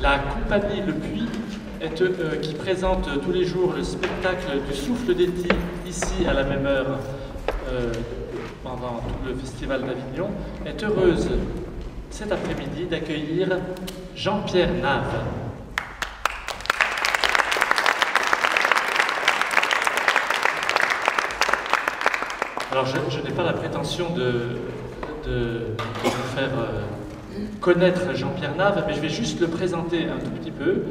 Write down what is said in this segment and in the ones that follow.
La compagnie Le Puy, qui présente tous les jours le spectacle du Souffle d'Éti, ici à la même heure, pendant tout le festival d'Avignon, est heureuse cet après-midi d'accueillir Jean-Pierre Nave. Alors je n'ai pas la prétention de vous faire connaître Jean-Pierre Nave, mais je vais juste le présenter un tout petit peu.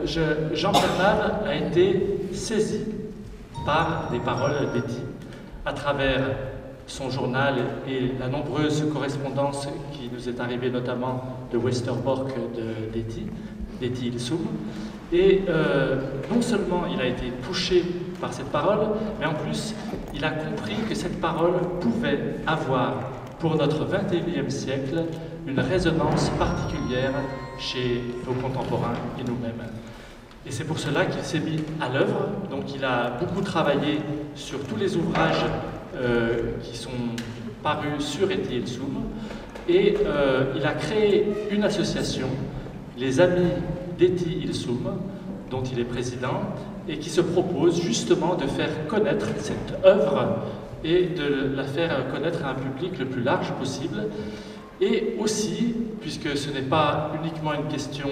Jean-Pierre Nave a été saisi par les paroles d'Éti à travers son journal et la nombreuse correspondance qui nous est arrivée notamment de Westerbork d'Éti Ilsum. Et non seulement il a été touché par cette parole, mais en plus il a compris que cette parole pouvait avoir pour notre XXIe siècle une résonance particulière chez nos contemporains et nous-mêmes. Et c'est pour cela qu'il s'est mis à l'œuvre. Donc il a beaucoup travaillé sur tous les ouvrages qui sont parus sur Éti Ilsum, et il a créé une association, les Amis d'Éti Ilsum, dont il est président, et qui se propose justement de faire connaître cette œuvre et de la faire connaître à un public le plus large possible. Et aussi, puisque ce n'est pas uniquement une question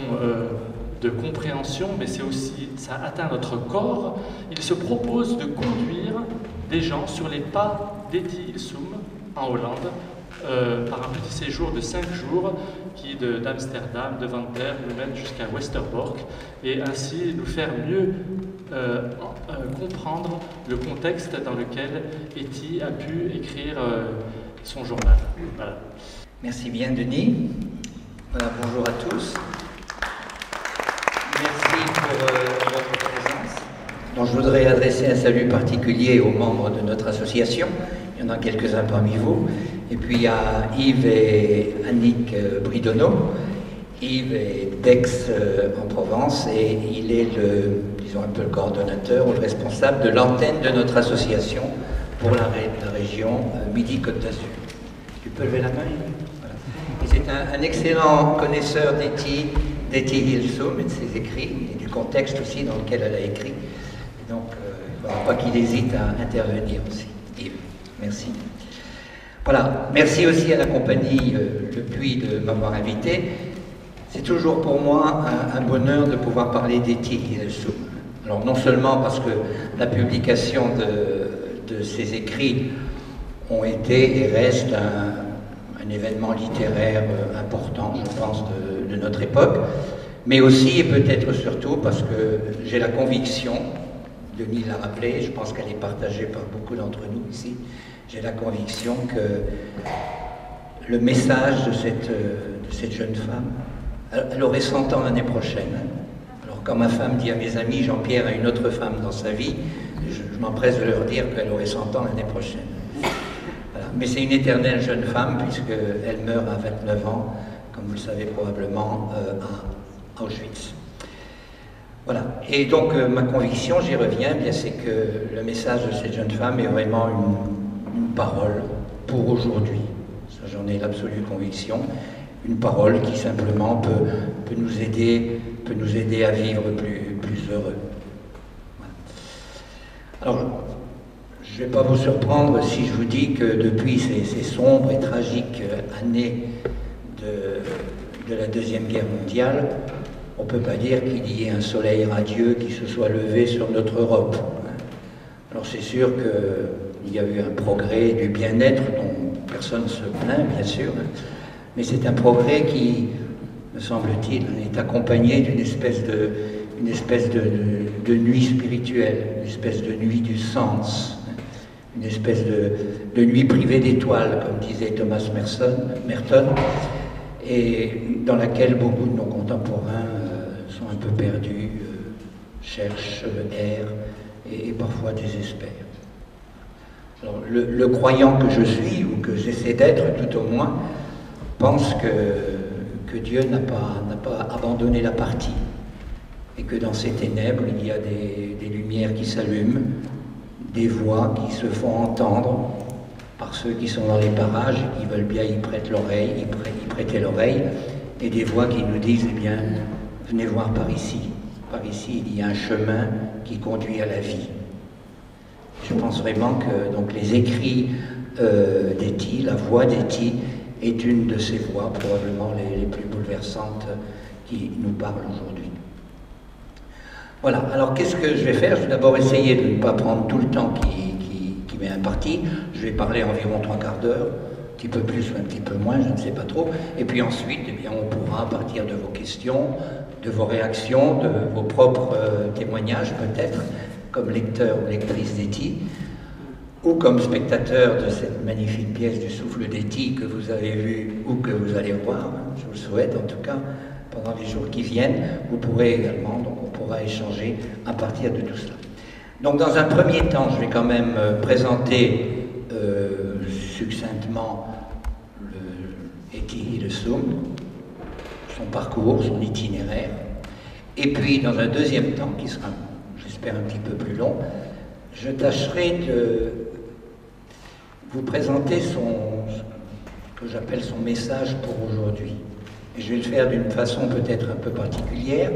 de compréhension, mais c'est aussi, ça atteint notre corps, il se propose de conduire des gens sur les pas d'Éti Ilsum en Hollande, par un petit séjour de 5 jours qui d'Amsterdam, de Wanter, nous mène jusqu'à Westerbork, et ainsi nous faire mieux comprendre le contexte dans lequel Éti a pu écrire son journal. Voilà. Merci bien, Denis. Voilà, bonjour à tous. Merci pour votre présence. Donc, je voudrais adresser un salut particulier aux membres de notre association. Il y en a quelques-uns parmi vous. Et puis à Yves et Annick Bridonneau. Yves est d'Aix en Provence, et il est disons un peu le coordonnateur ou le responsable de l'antenne de notre association pour la région Midi-Côte d'Azur. Tu peux lever la main, Yves? Voilà. C'est un excellent connaisseur d'Éti Ilsum et de ses écrits, et du contexte aussi dans lequel elle a écrit. Donc, il ne faudra pas qu'il hésite à intervenir aussi. Yves, merci. Voilà, merci aussi à la compagnie Le Puy de m'avoir invité. C'est toujours pour moi un bonheur de pouvoir parler d'Éti Ilsum. Alors non seulement parce que la publication de ses écrits ont été et restent un événement littéraire important, je pense, de notre époque, mais aussi et peut-être surtout parce que j'ai la conviction, Denis l'a rappelé, je pense qu'elle est partagée par beaucoup d'entre nous ici, j'ai la conviction que le message de cette jeune femme, elle aurait 100 ans l'année prochaine. Alors quand ma femme dit à mes amis, Jean-Pierre a une autre femme dans sa vie, je m'empresse de leur dire qu'elle aurait 100 ans l'année prochaine. Voilà. Mais c'est une éternelle jeune femme, puisqu'elle meurt à 29 ans, comme vous le savez probablement, à Auschwitz. Voilà. Et donc ma conviction, j'y reviens, bien c'est que le message de cette jeune femme est vraiment une parole pour aujourd'hui. Ça, j'en ai l'absolue conviction. Une parole qui simplement peut nous aider à vivre plus heureux. Voilà. Alors, je ne vais pas vous surprendre si je vous dis que depuis ces sombres et tragiques années de la Deuxième Guerre mondiale, on ne peut pas dire qu'il y ait un soleil radieux qui se soit levé sur notre Europe. Alors c'est sûr qu'il y a eu un progrès du bien-être dont personne ne se plaint, bien sûr, mais c'est un progrès qui, me semble-t-il, est accompagné d'une espèce de nuit spirituelle, une espèce de nuit du sens, une espèce de nuit privée d'étoiles, comme disait Thomas Merton, et dans laquelle beaucoup de nos contemporains sont un peu perdus, cherchent, errent et parfois désespèrent. Alors, le croyant que je suis, ou que j'essaie d'être tout au moins, pense que Dieu n'a pas abandonné la partie, et que dans ces ténèbres, il y a des lumières qui s'allument, des voix qui se font entendre par ceux qui sont dans les parages et qui veulent bien y prêter l'oreille, et des voix qui nous disent, eh bien, venez voir par ici. Par ici, il y a un chemin qui conduit à la vie. Je pense vraiment que donc, les écrits d'Etty, la voix d'Etty, est une de ces voix probablement les plus bouleversantes qui nous parlent aujourd'hui. Voilà, alors qu'est-ce que je vais faire? Je vais d'abord essayer de ne pas prendre tout le temps qui m'est imparti. Je vais parler environ 3/4 d'heure, un petit peu plus ou un petit peu moins, je ne sais pas trop. Et puis ensuite, eh bien, on pourra, à partir de vos questions, de vos réactions, de vos propres témoignages peut-être, comme lecteur ou lectrice d'Etty, ou comme spectateur de cette magnifique pièce du Souffle d'Etty que vous avez vue ou que vous allez voir, je vous le souhaite en tout cas, pendant les jours qui viennent, vous pourrez également, donc on pourra échanger à partir de tout cela. Donc dans un premier temps, je vais quand même présenter succinctement Etty Hillesum, son parcours, son itinéraire, et puis dans un deuxième temps, qui sera, j'espère, un petit peu plus long, je tâcherai de vous présenter ce que j'appelle son message pour aujourd'hui. Et je vais le faire d'une façon peut-être un peu particulière.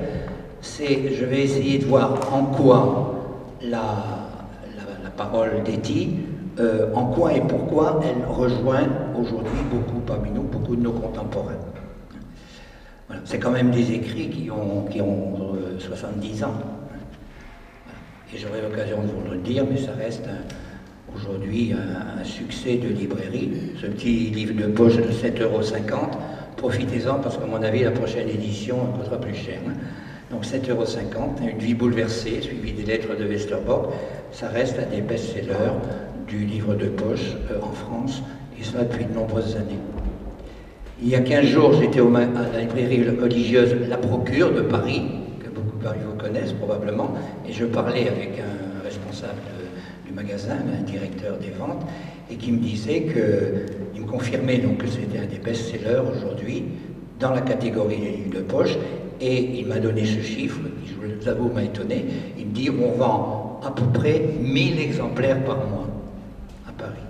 Je vais essayer de voir en quoi la parole d'Etty, en quoi et pourquoi elle rejoint aujourd'hui beaucoup parmi nous, beaucoup de nos contemporains. Voilà. C'est quand même des écrits qui ont 70 ans. Et j'aurai l'occasion de vous le dire, mais ça reste aujourd'hui un succès de librairie. Ce petit livre de poche de 7,50 €, profitez-en parce qu'à mon avis, la prochaine édition coûtera plus cher. Donc 7,50 €, Une vie bouleversée, suivi des lettres de Westerbork, ça reste un des best-sellers du livre de poche en France, et cela depuis de nombreuses années. Il y a 15 jours, j'étais à la librairie religieuse La Procure de Paris, que beaucoup parmi vous connaissent probablement, et je parlais avec un responsable du magasin, un directeur des ventes, et qui me disait il me confirmait donc que c'était un des best-sellers aujourd'hui dans la catégorie des livres de poche, et il m'a donné ce chiffre, qui je vous avoue m'a étonné. Il me dit on vend à peu près 1000 exemplaires par mois à Paris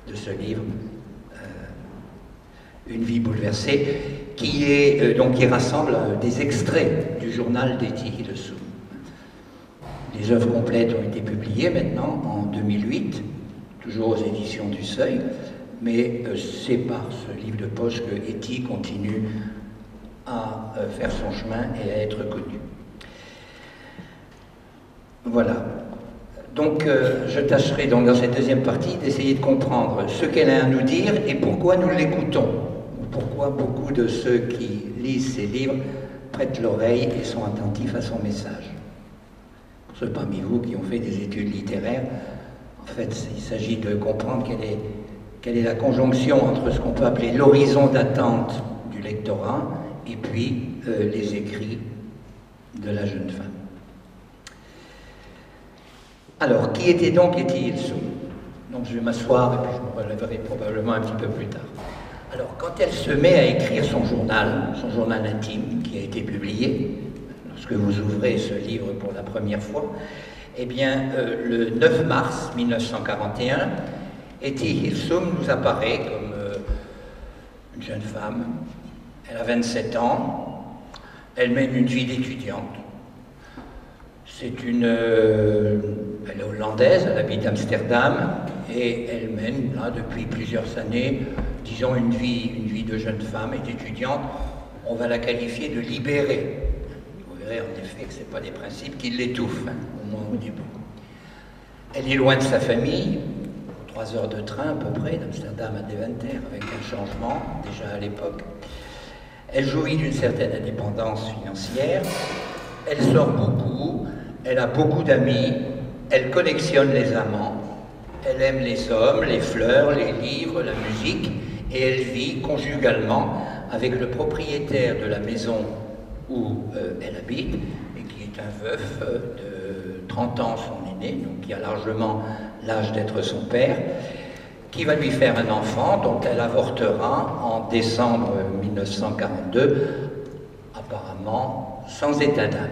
de ce livre, Une vie bouleversée, qui rassemble des extraits du journal d'Etty Hillesum. Les œuvres complètes ont été publiées maintenant en 2008, toujours aux éditions du Seuil, mais c'est par ce livre de poche que Etty continue à faire son chemin et à être connue. Voilà. Donc je tâcherai donc dans cette deuxième partie d'essayer de comprendre ce qu'elle a à nous dire et pourquoi nous l'écoutons. Pourquoi beaucoup de ceux qui lisent ces livres prêtent l'oreille et sont attentifs à son message. Pour ceux parmi vous qui ont fait des études littéraires, en fait, il s'agit de comprendre quelle est la conjonction entre ce qu'on peut appeler l'horizon d'attente du lectorat et puis les écrits de la jeune femme. Alors, qui était donc Etty Hillesum? Donc je vais m'asseoir et puis je me relèverai probablement un petit peu plus tard. Alors, quand elle se met à écrire son journal intime, qui a été publié, lorsque vous ouvrez ce livre pour la première fois, eh bien, le 9 mars 1941, Etty Hillesum nous apparaît comme une jeune femme. Elle a 27 ans, elle mène une vie d'étudiante. Elle est hollandaise, elle habite Amsterdam, et elle mène, là, depuis plusieurs années, disons, une vie de jeune femme et d'étudiante. On va la qualifier de libérée. Vous verrez en effet que ce n'est pas des principes qui l'étouffent, au moins au début. Elle est loin de sa famille, 3 heures de train à peu près, d'Amsterdam à Deventer, avec un changement déjà à l'époque. Elle jouit d'une certaine indépendance financière, elle sort beaucoup, elle a beaucoup d'amis, elle collectionne les amants, elle aime les hommes, les fleurs, les livres, la musique, et elle vit conjugalement avec le propriétaire de la maison où elle habite, et qui est un veuf de 30 ans, son aîné, donc qui a largement l'âge d'être son père, qui va lui faire un enfant dont elle avortera en décembre 1942, apparemment sans état d'âme.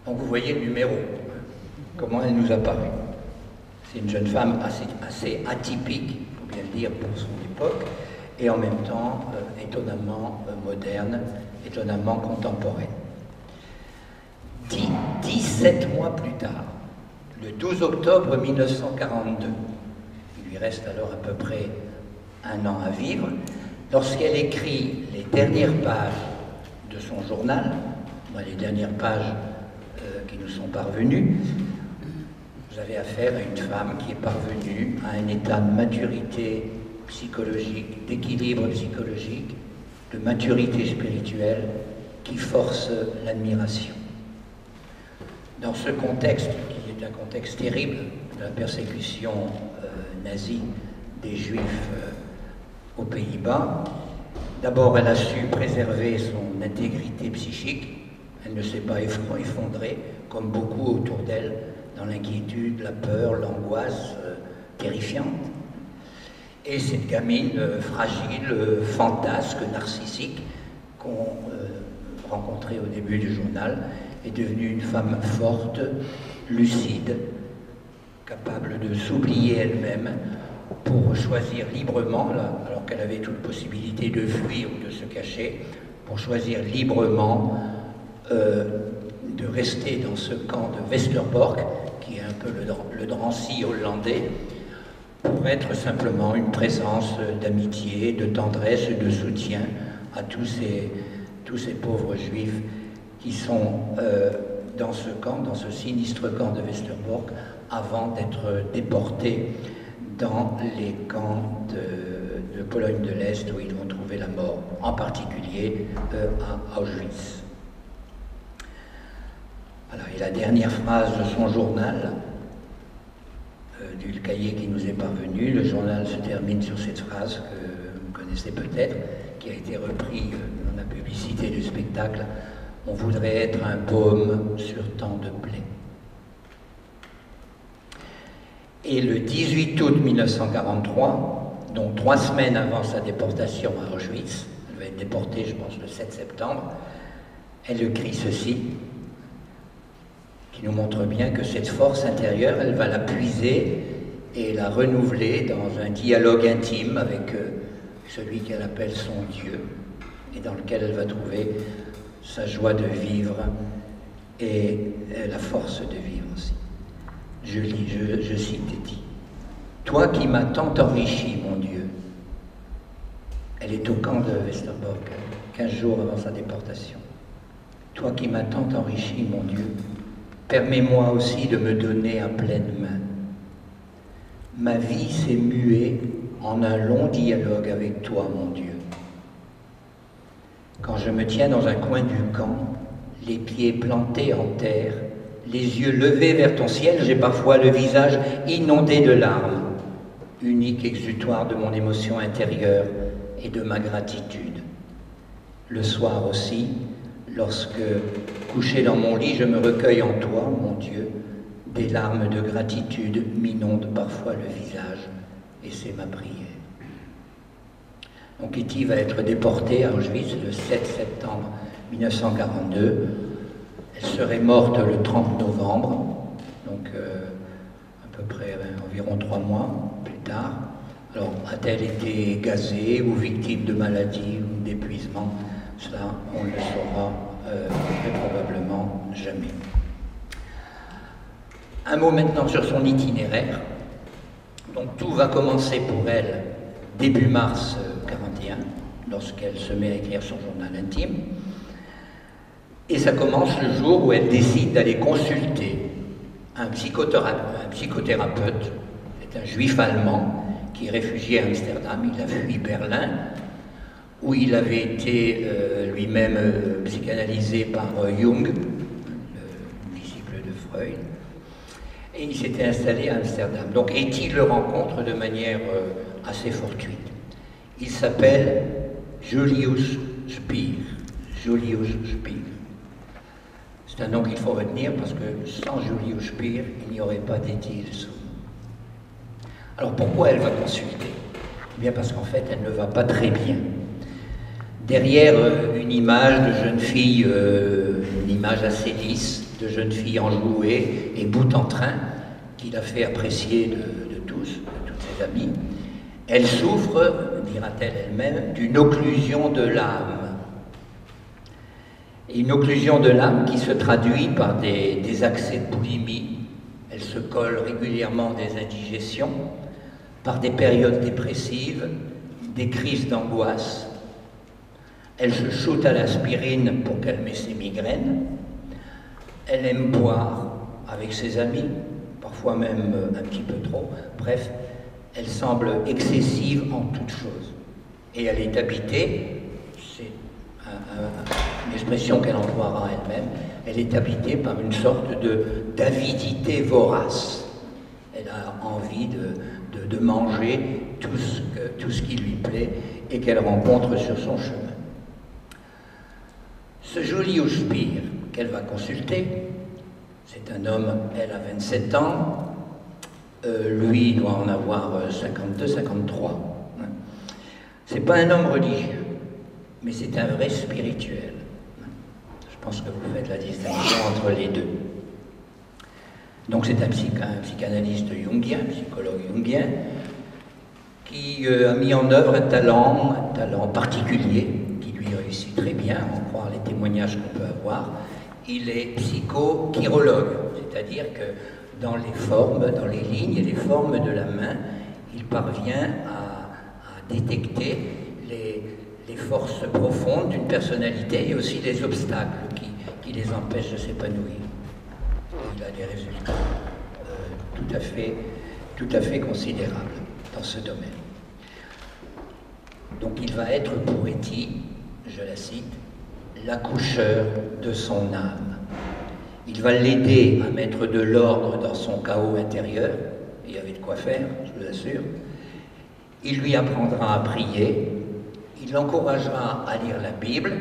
Donc vous voyez le numéro, comment elle nous apparaît. C'est une jeune femme assez atypique, il faut bien le dire, pour son époque, et en même temps étonnamment moderne étonnamment contemporaine. 17 mois plus tard, le 12 octobre 1942, il lui reste alors à peu près un an à vivre, lorsqu'elle écrit les dernières pages de son journal, les dernières pages qui nous sont parvenues, vous avez affaire à une femme qui est parvenue à un état de maturité psychologique, d'équilibre psychologique, de maturité spirituelle qui force l'admiration. Dans ce contexte, qui est un contexte terrible de la persécution nazie des Juifs aux Pays-Bas, d'abord elle a su préserver son intégrité psychique, elle ne s'est pas effondrée, comme beaucoup autour d'elle, dans l'inquiétude, la peur, l'angoisse terrifiante. Et cette gamine fragile, fantasque, narcissique, qu'on rencontrait au début du journal, est devenue une femme forte, lucide, capable de s'oublier elle-même pour choisir librement, alors qu'elle avait toute possibilité de fuir ou de se cacher, pour choisir librement de rester dans ce camp de Westerbork, qui est un peu le Drancy hollandais, pour être simplement une présence d'amitié, de tendresse, de soutien à tous ces pauvres juifs qui sont dans ce camp, dans ce sinistre camp de Westerbork, avant d'être déportés dans les camps de Pologne de l'Est où ils vont trouver la mort, en particulier à Auschwitz. Voilà, et la dernière phrase de son journal, du cahier qui nous est parvenu, le journal se termine sur cette phrase que vous connaissez peut-être, qui a été reprise dans la publicité du spectacle. On voudrait être un baume sur tant de plaies. Et le 18 août 1943, donc 3 semaines avant sa déportation à Auschwitz, elle va être déportée, je pense, le 7 septembre, elle écrit ceci, qui nous montre bien que cette force intérieure, elle va la puiser et la renouveler dans un dialogue intime avec celui qu'elle appelle son Dieu, et dans lequel elle va trouver sa joie de vivre et la force de vivre aussi. Je lis, je cite et dis, « Toi qui m'as tant enrichi, mon Dieu », elle est au camp de Westerbork, 15 jours avant sa déportation. « Toi qui m'as tant enrichi, mon Dieu, permets-moi aussi de me donner à pleine main. Ma vie s'est muée en un long dialogue avec toi, mon Dieu. Quand je me tiens dans un coin du camp, les pieds plantés en terre, les yeux levés vers ton ciel, j'ai parfois le visage inondé de larmes, unique exutoire de mon émotion intérieure et de ma gratitude. Le soir aussi, lorsque, couché dans mon lit, je me recueille en toi, mon Dieu, des larmes de gratitude m'inondent parfois le visage, et c'est ma prière. » Donc Kitty va être déportée à Auschwitz le 7 septembre 1942. Elle serait morte le 30 novembre, donc à peu près environ 3 mois plus tard. Alors, a-t-elle été gazée ou victime de maladie ou d'épuisement? Cela, on ne le saura très probablement jamais. Un mot maintenant sur son itinéraire. Donc tout va commencer pour elle début mars 1941, lorsqu'elle se met à écrire son journal intime. Et ça commence le jour où elle décide d'aller consulter un psychothérapeute, c'est un juif allemand qui est réfugié à Amsterdam. Il a fui Berlin, où il avait été lui-même psychanalysé par Jung, le disciple de Freud, et il s'était installé à Amsterdam. Donc Etty le rencontre de manière assez fortuite. Il s'appelle Julius Spier. Julius Spier. C'est un nom qu'il faut retenir parce que sans Julius Spier, il n'y aurait pas d'Etty Hillesum. Alors pourquoi elle va consulter? Eh bien parce qu'en fait, elle ne va pas très bien. Derrière une image de jeune fille, une image assez lisse, de jeune fille enjouée et bout en train, qu'il a fait apprécier de toutes ses amies, elle souffre, dira-t-elle elle-même, d'une occlusion de l'âme. Et une occlusion de l'âme qui se traduit par des accès de boulimie. Elle se colle régulièrement des indigestions, par des périodes dépressives, des crises d'angoisse. Elle se shoote à l'aspirine pour calmer ses migraines. Elle aime boire avec ses amis, parfois même un petit peu trop. Bref, elle semble excessive en toutes choses. Et elle est habitée, c'est une expression qu'elle emploiera elle-même, elle est habitée par une sorte d'avidité vorace. Elle a envie de manger tout ce qui lui plaît et qu'elle rencontre sur son chemin. Ce Julius Spier qu'elle va consulter, c'est un homme, elle a 27 ans, lui doit en avoir 52, 53. C'est pas un homme religieux, mais c'est un vrai spirituel. Je pense que vous faites la distinction entre les deux. Donc c'est un psychanalyste jungien, un psychologue jungien, qui a mis en œuvre un talent particulier, qui lui réussit très bien, à en croire les témoignages qu'on peut avoir. Il est psycho-chirologue, c'est-à-dire que dans les formes, dans les lignes et les formes de la main, il parvient à détecter les forces profondes d'une personnalité et aussi les obstacles qui les empêchent de s'épanouir. Il a des résultats tout à fait considérables dans ce domaine. Donc il va être pour Etty, je la cite, l'accoucheur de son âme. Il va l'aider à mettre de l'ordre dans son chaos intérieur, il y avait de quoi faire, je vous assure. Il lui apprendra à prier, il l'encouragera à lire la Bible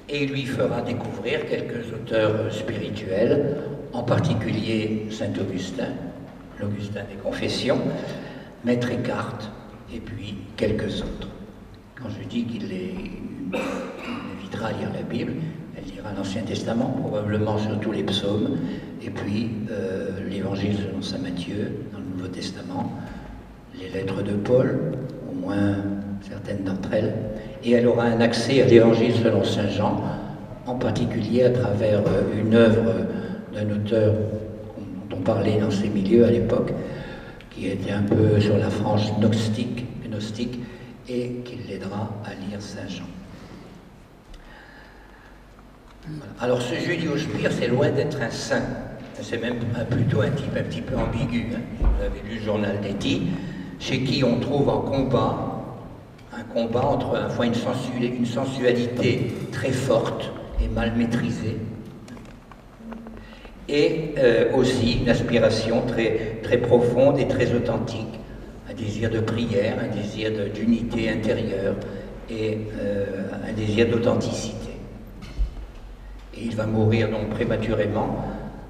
et il lui fera découvrir quelques auteurs spirituels, en particulier Saint-Augustin, l'Augustin des Confessions, Maître Eckhart et puis quelques autres. Quand je dis qu'il invitera à lire la Bible, elle lira l'Ancien Testament, probablement surtout les psaumes, et puis l'Évangile selon saint Matthieu dans le Nouveau Testament, les lettres de Paul, au moins certaines d'entre elles, et elle aura un accès à l'Évangile selon saint Jean, en particulier à travers une œuvre d'un auteur dont on parlait dans ces milieux à l'époque, qui était un peu sur la frange gnostique, et qui l'aidera à lire saint Jean. Voilà. Alors ce Julius Spier, c'est loin d'être un saint, c'est même plutôt un type un petit peu ambigu. Hein. Vous avez lu le journal d'Etty, chez qui on trouve un combat entre à la fois une sensualité très forte et mal maîtrisée, et aussi une aspiration très, très profonde et très authentique, un désir de prière, un désir d'unité intérieure et un désir d'authenticité. Et il va mourir donc prématurément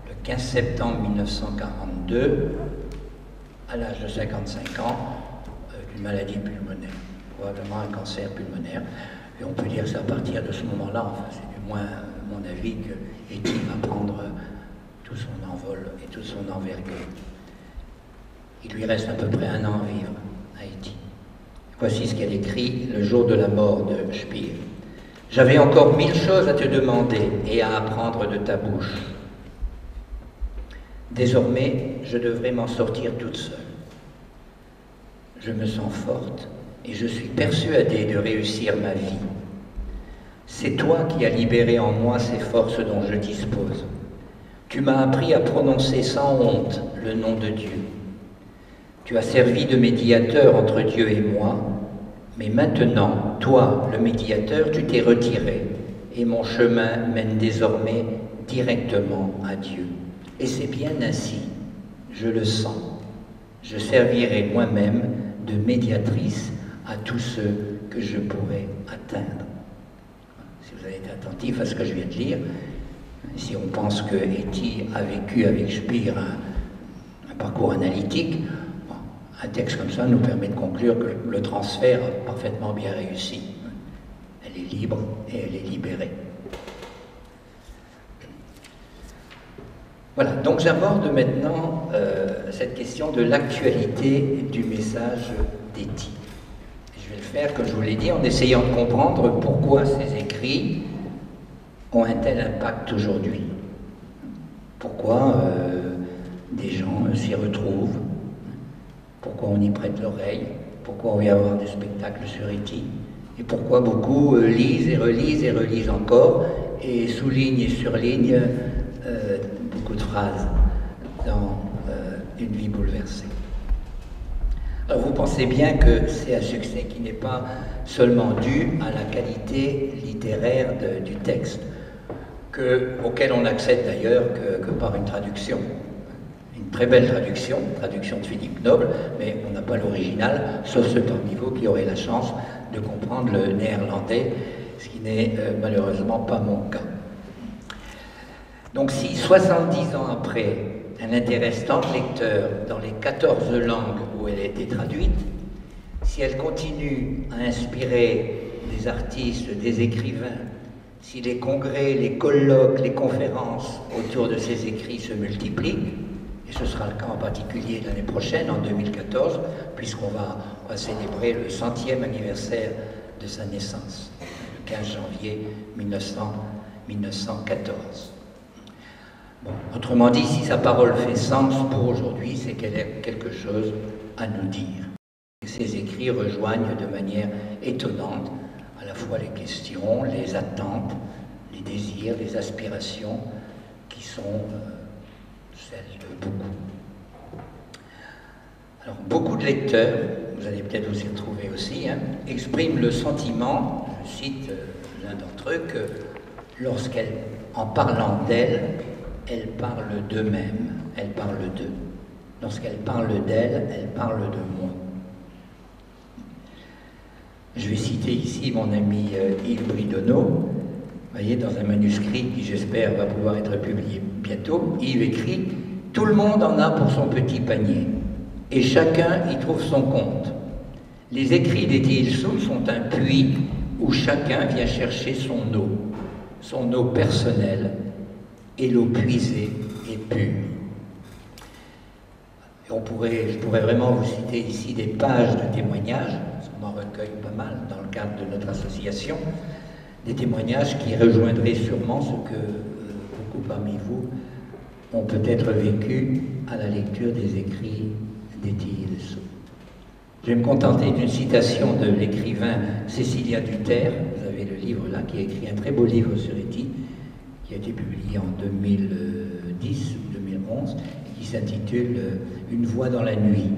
le 15 septembre 1942, à l'âge de 55 ans, d'une maladie pulmonaire, probablement un cancer pulmonaire. Et on peut dire que c'est à partir de ce moment-là, enfin c'est du moins mon avis, que Etty va prendre tout son envol et toute son envergure. Il lui reste à peu près 1 an à vivre à Etty. Voici ce qu'elle écrit le jour de la mort de Spier. « J'avais encore 1000 choses à te demander et à apprendre de ta bouche. Désormais, je devrais m'en sortir toute seule. Je me sens forte et je suis persuadée de réussir ma vie. C'est toi qui as libéré en moi ces forces dont je dispose. Tu m'as appris à prononcer sans honte le nom de Dieu. Tu as servi de médiateur entre Dieu et moi, mais maintenant, toi, le médiateur, tu t'es retiré, et mon chemin mène désormais directement à Dieu. Et c'est bien ainsi, je le sens. Je servirai moi-même de médiatrice à tous ceux que je pourrai atteindre. » Si vous avez été attentif à ce que je viens de lire, si on pense que Etty a vécu avec Spier un parcours analytique, un texte comme ça nous permet de conclure que le transfert a parfaitement bien réussi. Elle est libre et elle est libérée. Voilà, donc j'aborde maintenant cette question de l'actualité du message d'Etty. Je vais le faire, comme je vous l'ai dit, en essayant de comprendre pourquoi ces écrits ont un tel impact aujourd'hui? Pourquoi des gens s'y retrouvent? Pourquoi on y prête l'oreille? Pourquoi on vient voir des spectacles sur E.T.? Et pourquoi beaucoup lisent et relisent encore et soulignent et surlignent beaucoup de phrases dans Une vie bouleversée? Alors vous pensez bien que c'est un succès qui n'est pas seulement dû à la qualité littéraire du texte, auquel on n'accède d'ailleurs que par une traduction. Une très belle traduction de Philippe Noble, mais on n'a pas l'original, sauf ceux parmi vous qui auraient la chance de comprendre le néerlandais, ce qui n'est malheureusement pas mon cas. Donc si 70 ans après, elle intéresse tant de lecteurs dans les 14 langues où elle a été traduite, si elle continue à inspirer des artistes, des écrivains, si les congrès, les colloques, les conférences autour de ces écrits se multiplient, et ce sera le cas en particulier l'année prochaine, en 2014, puisqu'on va célébrer le 100e anniversaire de sa naissance, le 15 janvier 1914. Bon, autrement dit, si sa parole fait sens pour aujourd'hui, c'est qu'elle a quelque chose à nous dire. Ses écrits rejoignent de manière étonnante à la fois les questions, les attentes, les désirs, les aspirations qui sont celles de beaucoup. Alors, beaucoup de lecteurs, vous allez peut-être vous y retrouver aussi, expriment le sentiment, je cite l'un d'entre eux, que lorsqu'elle, en parlant d'elle, elle parle d'eux-mêmes, elle parle d'eux. Lorsqu'elle parle d'elle, elle parle de moi. Je vais citer ici mon ami Yves Bridonneau, vous voyez, dans un manuscrit qui, j'espère, va pouvoir être publié bientôt. Yves écrit « Tout le monde en a pour son petit panier, et chacun y trouve son compte. Les écrits d'Etty Hillesum sont un puits où chacun vient chercher son eau personnelle, et l'eau puisée est pure. » Et je pourrais vraiment vous citer ici des pages de témoignages, parce qu'on en recueille pas mal dans le cadre de notre association, des témoignages qui rejoindraient sûrement ce que beaucoup parmi vous ont peut-être vécu à la lecture des écrits d'Etty Hillesum. Je vais me contenter d'une citation de l'écrivain Cécilia Duterre, vous avez le livre là, qui a écrit un très beau livre sur Etty, qui a été publié en 2010 ou 2011, et qui s'intitule « Une voix dans la nuit ».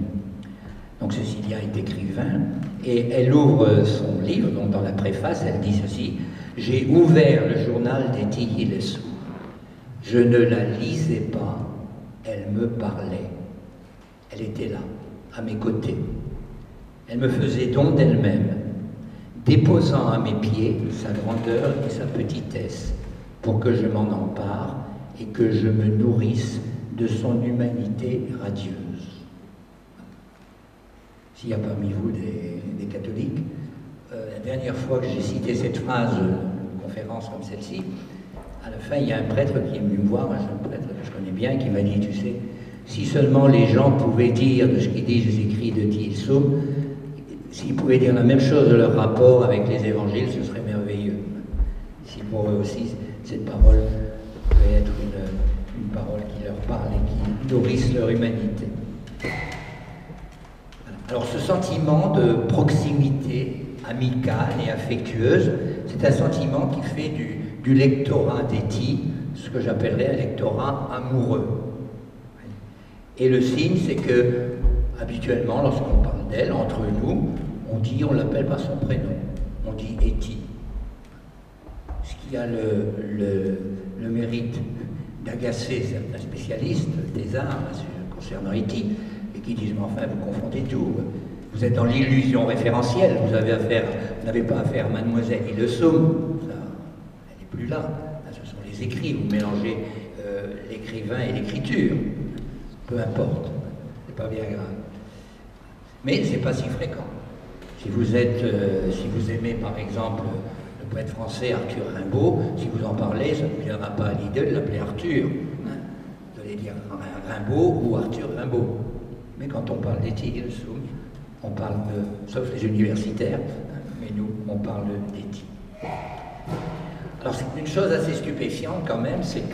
Donc Cécilia est écrivain, et elle ouvre son livre, donc dans la préface, elle dit ceci: « J'ai ouvert le journal d'Etty Hillesum. Je ne la lisais pas, elle me parlait. Elle était là, à mes côtés. Elle me faisait don d'elle-même, déposant à mes pieds sa grandeur et sa petitesse, pour que je m'en empare et que je me nourrisse de son humanité radieuse. » S'il y a parmi vous des catholiques, la dernière fois que j'ai cité cette phrase, une conférence comme celle-ci, à la fin, il y a un prêtre qui est venu me voir, un jeune prêtre que je connais bien, qui m'a dit, tu sais, si seulement les gens pouvaient dire de ce qu'ils disent les écrits de Etty Hillesum, s'ils pouvaient dire la même chose de leur rapport avec les évangiles, ce serait merveilleux. Si pour eux aussi, cette parole peut être une parole qui leur parle et qui nourrisse leur humanité. Alors ce sentiment de proximité amicale et affectueuse, c'est un sentiment qui fait du lectorat d'Etty ce que j'appellerais un lectorat amoureux. Et le signe, c'est que habituellement, lorsqu'on parle d'elle, entre nous, on l'appelle par son prénom, on dit Etty. Ce qui a le mérite d'agacer certains spécialistes des arts concernant Etty, et qui disent, mais enfin, vous confondez tout. Vous êtes dans l'illusion référentielle, vous n'avez pas affaire à Mademoiselle Hillesum, elle n'est plus là. Ce sont les écrits, vous mélangez l'écrivain et l'écriture. Peu importe, c'est pas bien grave. Mais c'est pas si fréquent. Si vous aimez par exemple le poète français Arthur Rimbaud, si vous en parlez, ça ne vous viendra pas à l'idée de l'appeler Arthur. Vous allez dire Rimbaud ou Arthur Rimbaud. Mais quand on parle d'Etty Hillesum, on parle sauf les universitaires, mais nous, on parle d'Etty. Alors c'est une chose assez stupéfiante quand même, c'est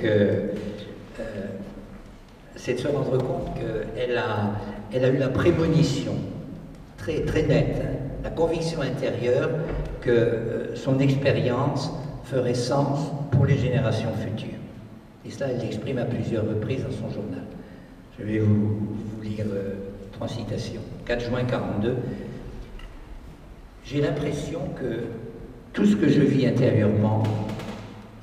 de se rendre compte qu'elle a eu la prémonition très, très nette, hein, la conviction intérieure que son expérience ferait sens pour les générations futures. Et cela, elle l'exprime à plusieurs reprises dans son journal. Je vais vous lire 3 citations. 4 juin 42. J'ai l'impression que tout ce que je vis intérieurement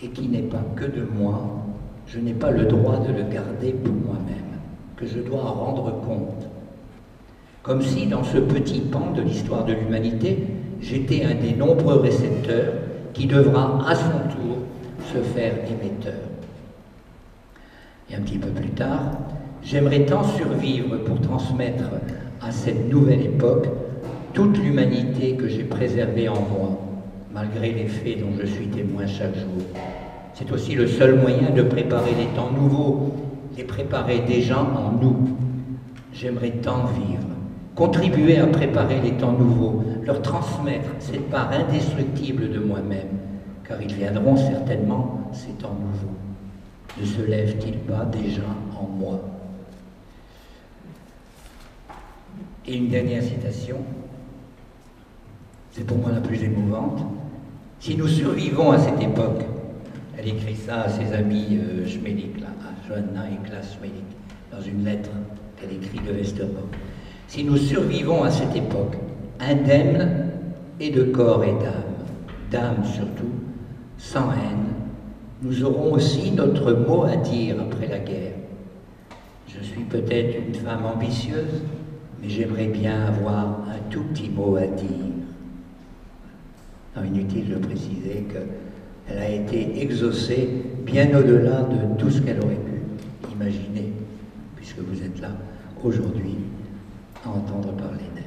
et qui n'est pas que de moi, je n'ai pas le droit de le garder pour moi-même, que je dois en rendre compte. Comme si dans ce petit pan de l'histoire de l'humanité, j'étais un des nombreux récepteurs qui devra à son tour se faire émetteur. Et un petit peu plus tard, j'aimerais tant survivre pour transmettre à cette nouvelle époque toute l'humanité que j'ai préservée en moi, malgré les faits dont je suis témoin chaque jour. C'est aussi le seul moyen de préparer les temps nouveaux, les préparer déjà en nous. J'aimerais tant vivre, contribuer à préparer les temps nouveaux, leur transmettre cette part indestructible de moi-même, car ils viendront certainement ces temps nouveaux. Ne se lève-t-il pas déjà en moi? Et une dernière citation, c'est pour moi la plus émouvante. Si nous survivons à cette époque, elle écrit ça à ses amis Schmeling, là, à Johanna et Klaas Schmeling, dans une lettre qu'elle écrit de Westerbork. Si nous survivons à cette époque, indemnes et de corps et d'âme surtout, sans haine, nous aurons aussi notre mot à dire après la guerre. Je suis peut-être une femme ambitieuse, mais j'aimerais bien avoir un tout petit mot à dire. Non, inutile de préciser qu'elle a été exaucée bien au-delà de tout ce qu'elle aurait pu imaginer, puisque vous êtes là aujourd'hui à entendre parler d'elle.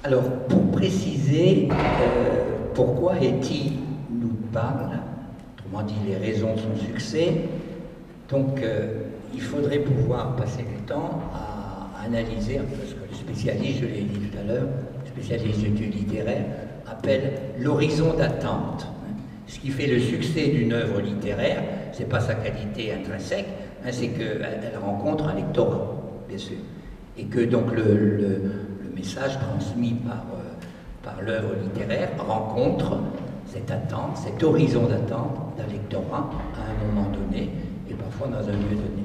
Alors, pour préciser pourquoi Etty nous parle, autrement dit les raisons de son succès, donc il faudrait pouvoir passer du temps à analyser un peu ce que le spécialiste, je l'ai dit tout à l'heure, le spécialiste d'études littéraires, appelle l'horizon d'attente. Ce qui fait le succès d'une œuvre littéraire, ce n'est pas sa qualité intrinsèque, hein, c'est qu'elle rencontre un lectorat, bien sûr. Et que donc le message transmis par l'œuvre littéraire rencontre cette attente, cet horizon d'attente d'un lectorat à un moment donné, et parfois dans un lieu donné.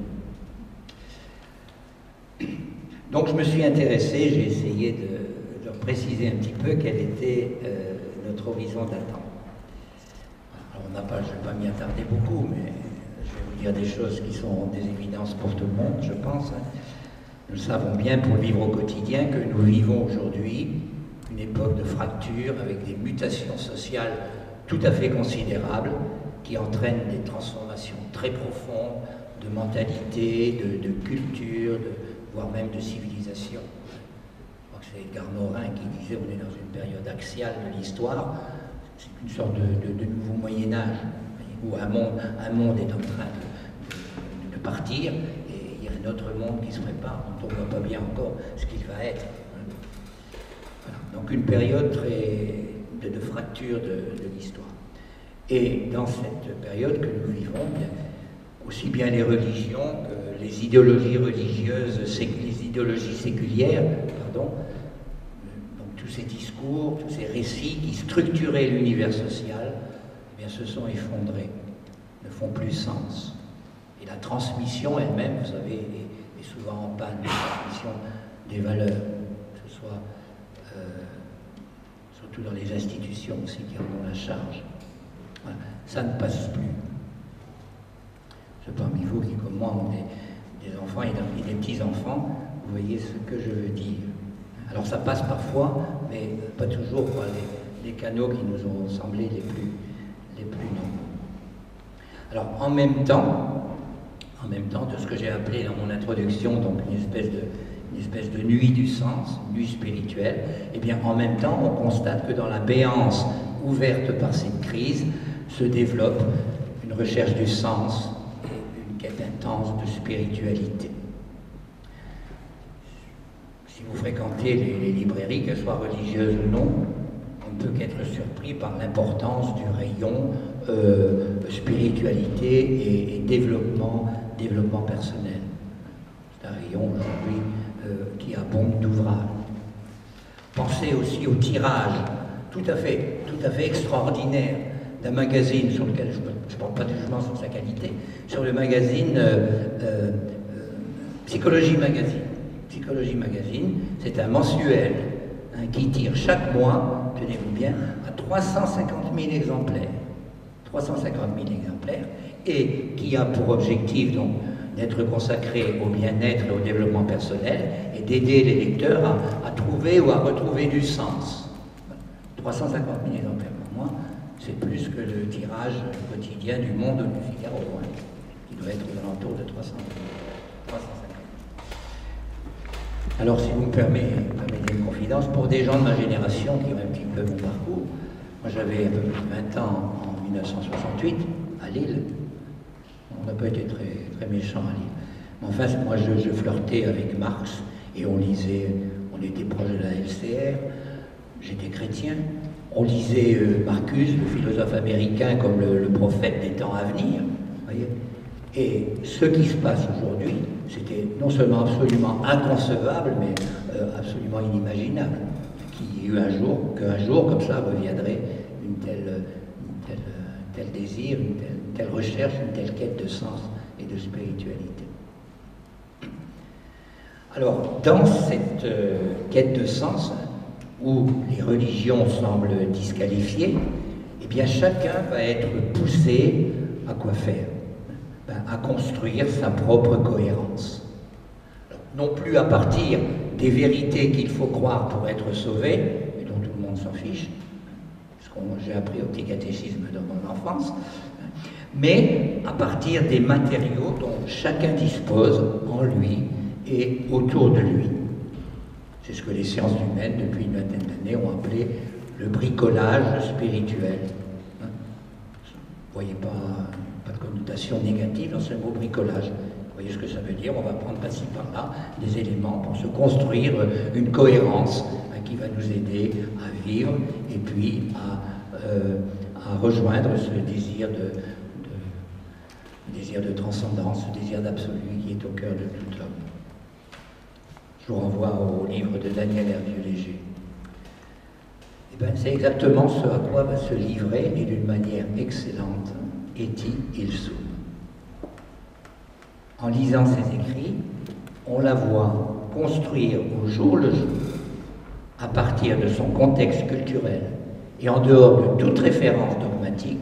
Donc je me suis intéressé, j'ai essayé de préciser un petit peu quel était notre horizon d'attente. Alors je ne vais pas m'y attarder beaucoup, mais je vais vous dire des choses qui sont des évidences pour tout le monde, je pense. Nous savons bien pour le vivre au quotidien que nous vivons aujourd'hui une époque de fracture avec des mutations sociales tout à fait considérables qui entraînent des transformations très profondes de mentalité, de culture, voire même de civilisation. Je crois que c'est Edgar Morin qui disait on est dans une période axiale de l'histoire, c'est une sorte de nouveau Moyen-Âge, où un monde est en train de partir, et il y a un autre monde qui se prépare, dont on ne voit pas bien encore ce qu'il va être. Voilà. Donc une période de fracture de l'histoire. Et dans cette période que nous vivons, aussi bien les religions que les idéologies religieuses, les idéologies séculières, pardon, donc tous ces discours, tous ces récits qui structuraient l'univers social, eh bien, se sont effondrés, ne font plus sens. Et la transmission elle-même, vous savez, est souvent en panne, la transmission des valeurs, que ce soit surtout dans les institutions aussi qui en ont la charge. Voilà. Ça ne passe plus. Ceux parmi vous qui, comme moi, ont des enfants et des petits-enfants, vous voyez ce que je veux dire. Alors ça passe parfois, mais pas toujours par les canaux qui nous ont semblé les plus nombreux. Alors en même temps de ce que j'ai appelé dans mon introduction, donc une espèce de nuit du sens, nuit spirituelle, et bien en même temps on constate que dans la béance ouverte par cette crise se développe une recherche du sens et une quête intense de spiritualité. Si vous fréquentez les librairies, qu'elles soient religieuses ou non, on on ne peut qu'être surpris par l'importance du rayon spiritualité et développement personnel. C'est un rayon aujourd'hui qui abonde d'ouvrages. Pensez aussi au tirage tout à fait extraordinaire d'un magazine sur lequel je ne porte pas de jugement sur sa qualité, sur le magazine Psychologie Magazine. Psychologie Magazine, c'est un mensuel qui tire chaque mois, tenez-vous bien, à 350 000 exemplaires. 350 000 exemplaires, et qui a pour objectif donc d'être consacré au bien-être et au développement personnel et d'aider les lecteurs à trouver ou à retrouver du sens. 350 000 exemplaires pour moi, c'est plus que le tirage quotidien du Monde ou du Figaro, qui doit être aux alentours de 350 000. Alors, si vous me permettez une confidence, pour des gens de ma génération qui ont un petit peu mon parcours, moi j'avais un peu plus de 20 ans en 1968 à Lille. On n'a pas été très méchants à Lille. Mais enfin, moi je flirtais avec Marx et on lisait, on était proche de la LCR, j'étais chrétien, on lisait Marcus, le philosophe américain, comme le prophète des temps à venir, voyez. Et ce qui se passe aujourd'hui, c'était non seulement absolument inconcevable, mais absolument inimaginable. Qu'il y ait qu'un jour, comme ça, reviendrait un tel désir, une telle recherche, une telle quête de sens et de spiritualité. Alors, dans cette quête de sens, où les religions semblent disqualifiées, eh bien chacun va être poussé à quoi faire? À construire sa propre cohérence. Alors, non plus à partir des vérités qu'il faut croire pour être sauvé, et dont tout le monde s'en fiche, ce que j'ai appris au petit catéchisme dans mon enfance, mais à partir des matériaux dont chacun dispose en lui et autour de lui. C'est ce que les sciences humaines, depuis une vingtaine d'années, ont appelé le bricolage spirituel. Vous voyez pas de connotation négative dans ce mot bricolage. Vous voyez ce que ça veut dire? On va prendre par-ci par-là des éléments pour se construire une cohérence qui va nous aider à vivre et puis à rejoindre ce désir de transcendance, ce désir d'absolu qui est au cœur de tout homme. Je vous renvoie au livre de Daniel Hervieux-Léger. Eh bien, c'est exactement ce à quoi va se livrer, et d'une manière excellente, Etty Hillesum. En lisant ses écrits, on la voit construire au jour le jour, à partir de son contexte culturel et en dehors de toute référence dogmatique.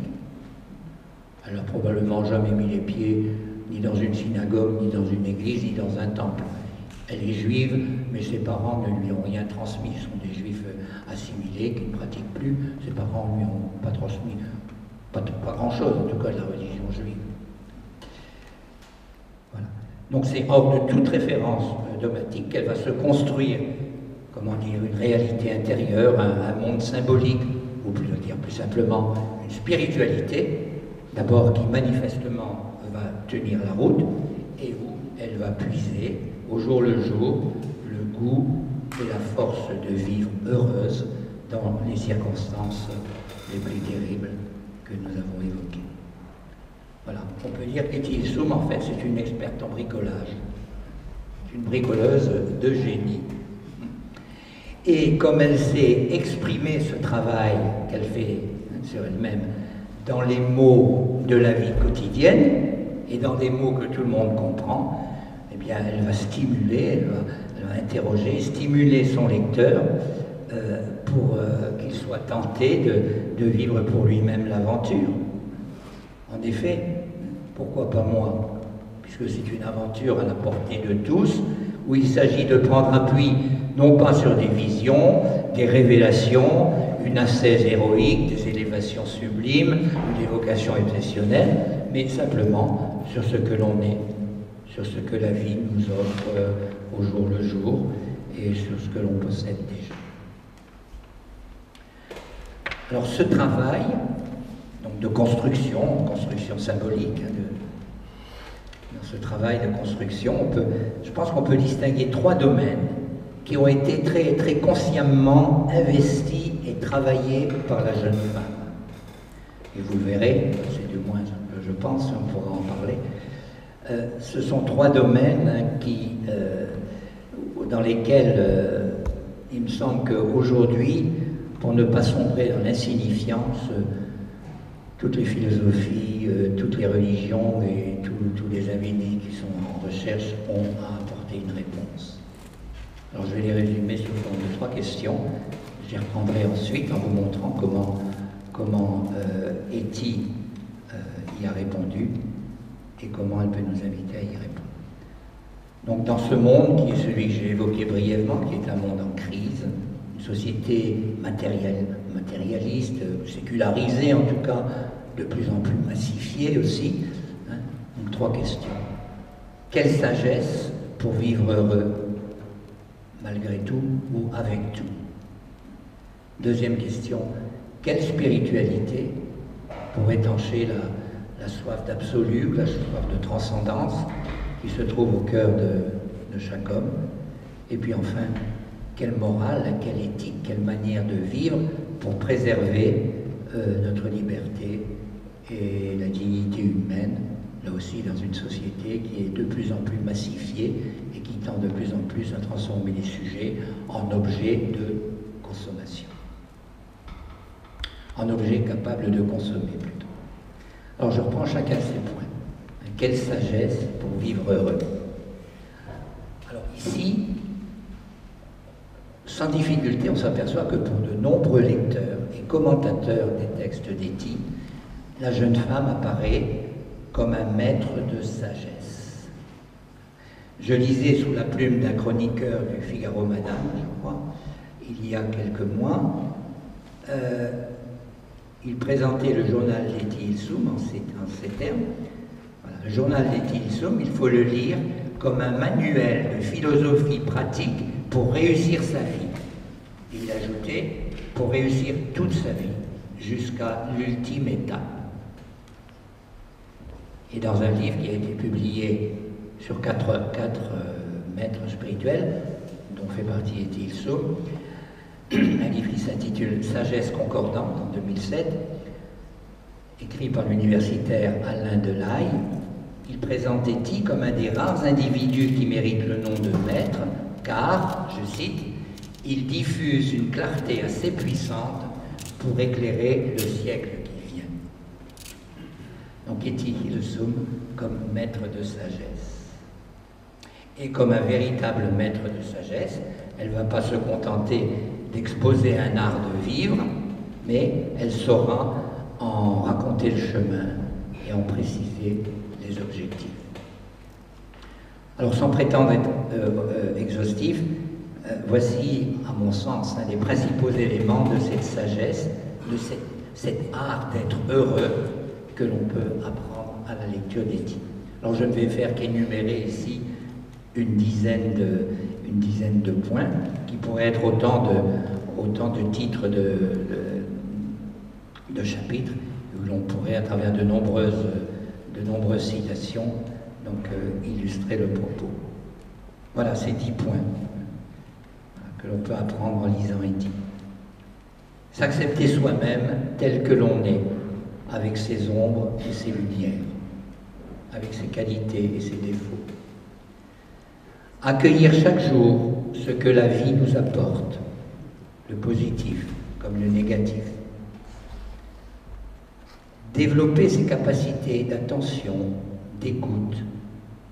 Elle n'a probablement jamais mis les pieds ni dans une synagogue, ni dans une église, ni dans un temple. Elle est juive, mais ses parents ne lui ont rien transmis. Ce sont des juifs assimilés qui ne pratiquent plus. Ses parents ne lui ont pas transmis pas grand-chose, en tout cas, de la religion juive. Voilà. Donc c'est hors de toute référence dogmatique qu'elle va se construire, comment dire, une réalité intérieure, un monde symbolique, ou plus dire plus simplement une spiritualité, d'abord qui manifestement va tenir la route, et où elle va puiser au jour le jour le goût et la force de vivre heureuse dans les circonstances les plus terribles que nous avons évoquées. Voilà, on peut dire qu'Etty Hillesum, en fait, c'est une experte en bricolage, une bricoleuse de génie. Et comme elle sait exprimer ce travail qu'elle fait sur elle-même dans les mots de la vie quotidienne et dans des mots que tout le monde comprend, eh bien, elle va stimuler, elle va interroger, stimuler son lecteur pour qu'il soit tenté de vivre pour lui-même l'aventure. En effet, pourquoi pas moi? Puisque c'est une aventure à la portée de tous, où il s'agit de prendre appui non pas sur des visions, des révélations, une ascèse héroïque, des élévations sublimes, ou des vocations obsessionnelles, mais simplement sur ce que l'on est, sur ce que la vie nous offre au jour le jour et sur ce que l'on possède déjà. Alors ce travail donc de construction symbolique, dans ce travail de construction, je pense qu'on peut distinguer trois domaines qui ont été très, très consciemment investis et travaillé par la jeune femme. Et vous le verrez, c'est du moins ce que je pense, on pourra en parler. Ce sont trois domaines dans lesquels il me semble qu'aujourd'hui, pour ne pas sombrer dans l'insignifiance, toutes les philosophies, toutes les religions et tous les individus qui sont en recherche ont à apporter une réponse. Alors je vais les résumer sous forme de trois questions. Je les reprendrai ensuite en vous montrant comment Etty y a répondu et comment elle peut nous inviter à y répondre. Donc dans ce monde qui est celui que j'ai évoqué brièvement, qui est un monde en crise, une société matérialiste, sécularisée en tout cas, de plus en plus massifiée aussi, hein. Donc trois questions. Quelle sagesse pour vivre heureux, malgré tout ou avec tout? Deuxième question, quelle spiritualité pour étancher la soif d'absolu ou la soif de transcendance qui se trouve au cœur de chaque homme? Et puis enfin, quelle morale, quelle éthique, quelle manière de vivre pour préserver notre liberté et la dignité humaine, là aussi dans une société qui est de plus en plus massifiée et qui tend de plus en plus à transformer les sujets en objets de consommation. En objets capables de consommer plutôt. Alors je reprends chacun de ces points. Quelle sagesse pour vivre heureux. Alors ici, sans difficulté, on s'aperçoit que pour de nombreux lecteurs et commentateurs des textes d'Etty, la jeune femme apparaît comme un maître de sagesse. Je lisais sous la plume d'un chroniqueur du Figaro Madame, je crois, il y a quelques mois, il présentait le journal d'Etty Hillesum en ces termes. Voilà, le journal d'Etty Hillesum, il faut le lire comme un manuel de philosophie pratique pour réussir sa vie. Et il ajoutait, pour réussir toute sa vie, jusqu'à l'ultime étape. Et dans un livre qui a été publié sur quatre maîtres spirituels, dont fait partie Etty Hillesum, un livre qui s'intitule Sagesse concordante en 2007, écrit par l'universitaire Alain Delahaye. Il présente Etty comme un des rares individus qui mérite le nom de maître, car, je cite, il diffuse une clarté assez puissante pour éclairer le siècle qui vient. Donc Etty Hillesum comme maître de sagesse. Et comme un véritable maître de sagesse, elle ne va pas se contenter d'exposer un art de vivre, mais elle saura en raconter le chemin et en préciser les objectifs. Alors sans prétendre être exhaustif, voici à mon sens un des principaux éléments de cette sagesse, de cet art d'être heureux que l'on peut apprendre à la lecture d'Etty. Alors je ne vais faire qu'énumérer ici une dizaine de points qui pourraient être autant de titres de chapitres où l'on pourrait, à travers de nombreuses citations, donc illustrer le propos. Voilà ces 10 points que l'on peut apprendre en lisant Etty. S'accepter soi-même tel que l'on est, avec ses ombres et ses lumières, avec ses qualités et ses défauts. Accueillir chaque jour ce que la vie nous apporte, le positif comme le négatif. Développer ses capacités d'attention, d'écoute,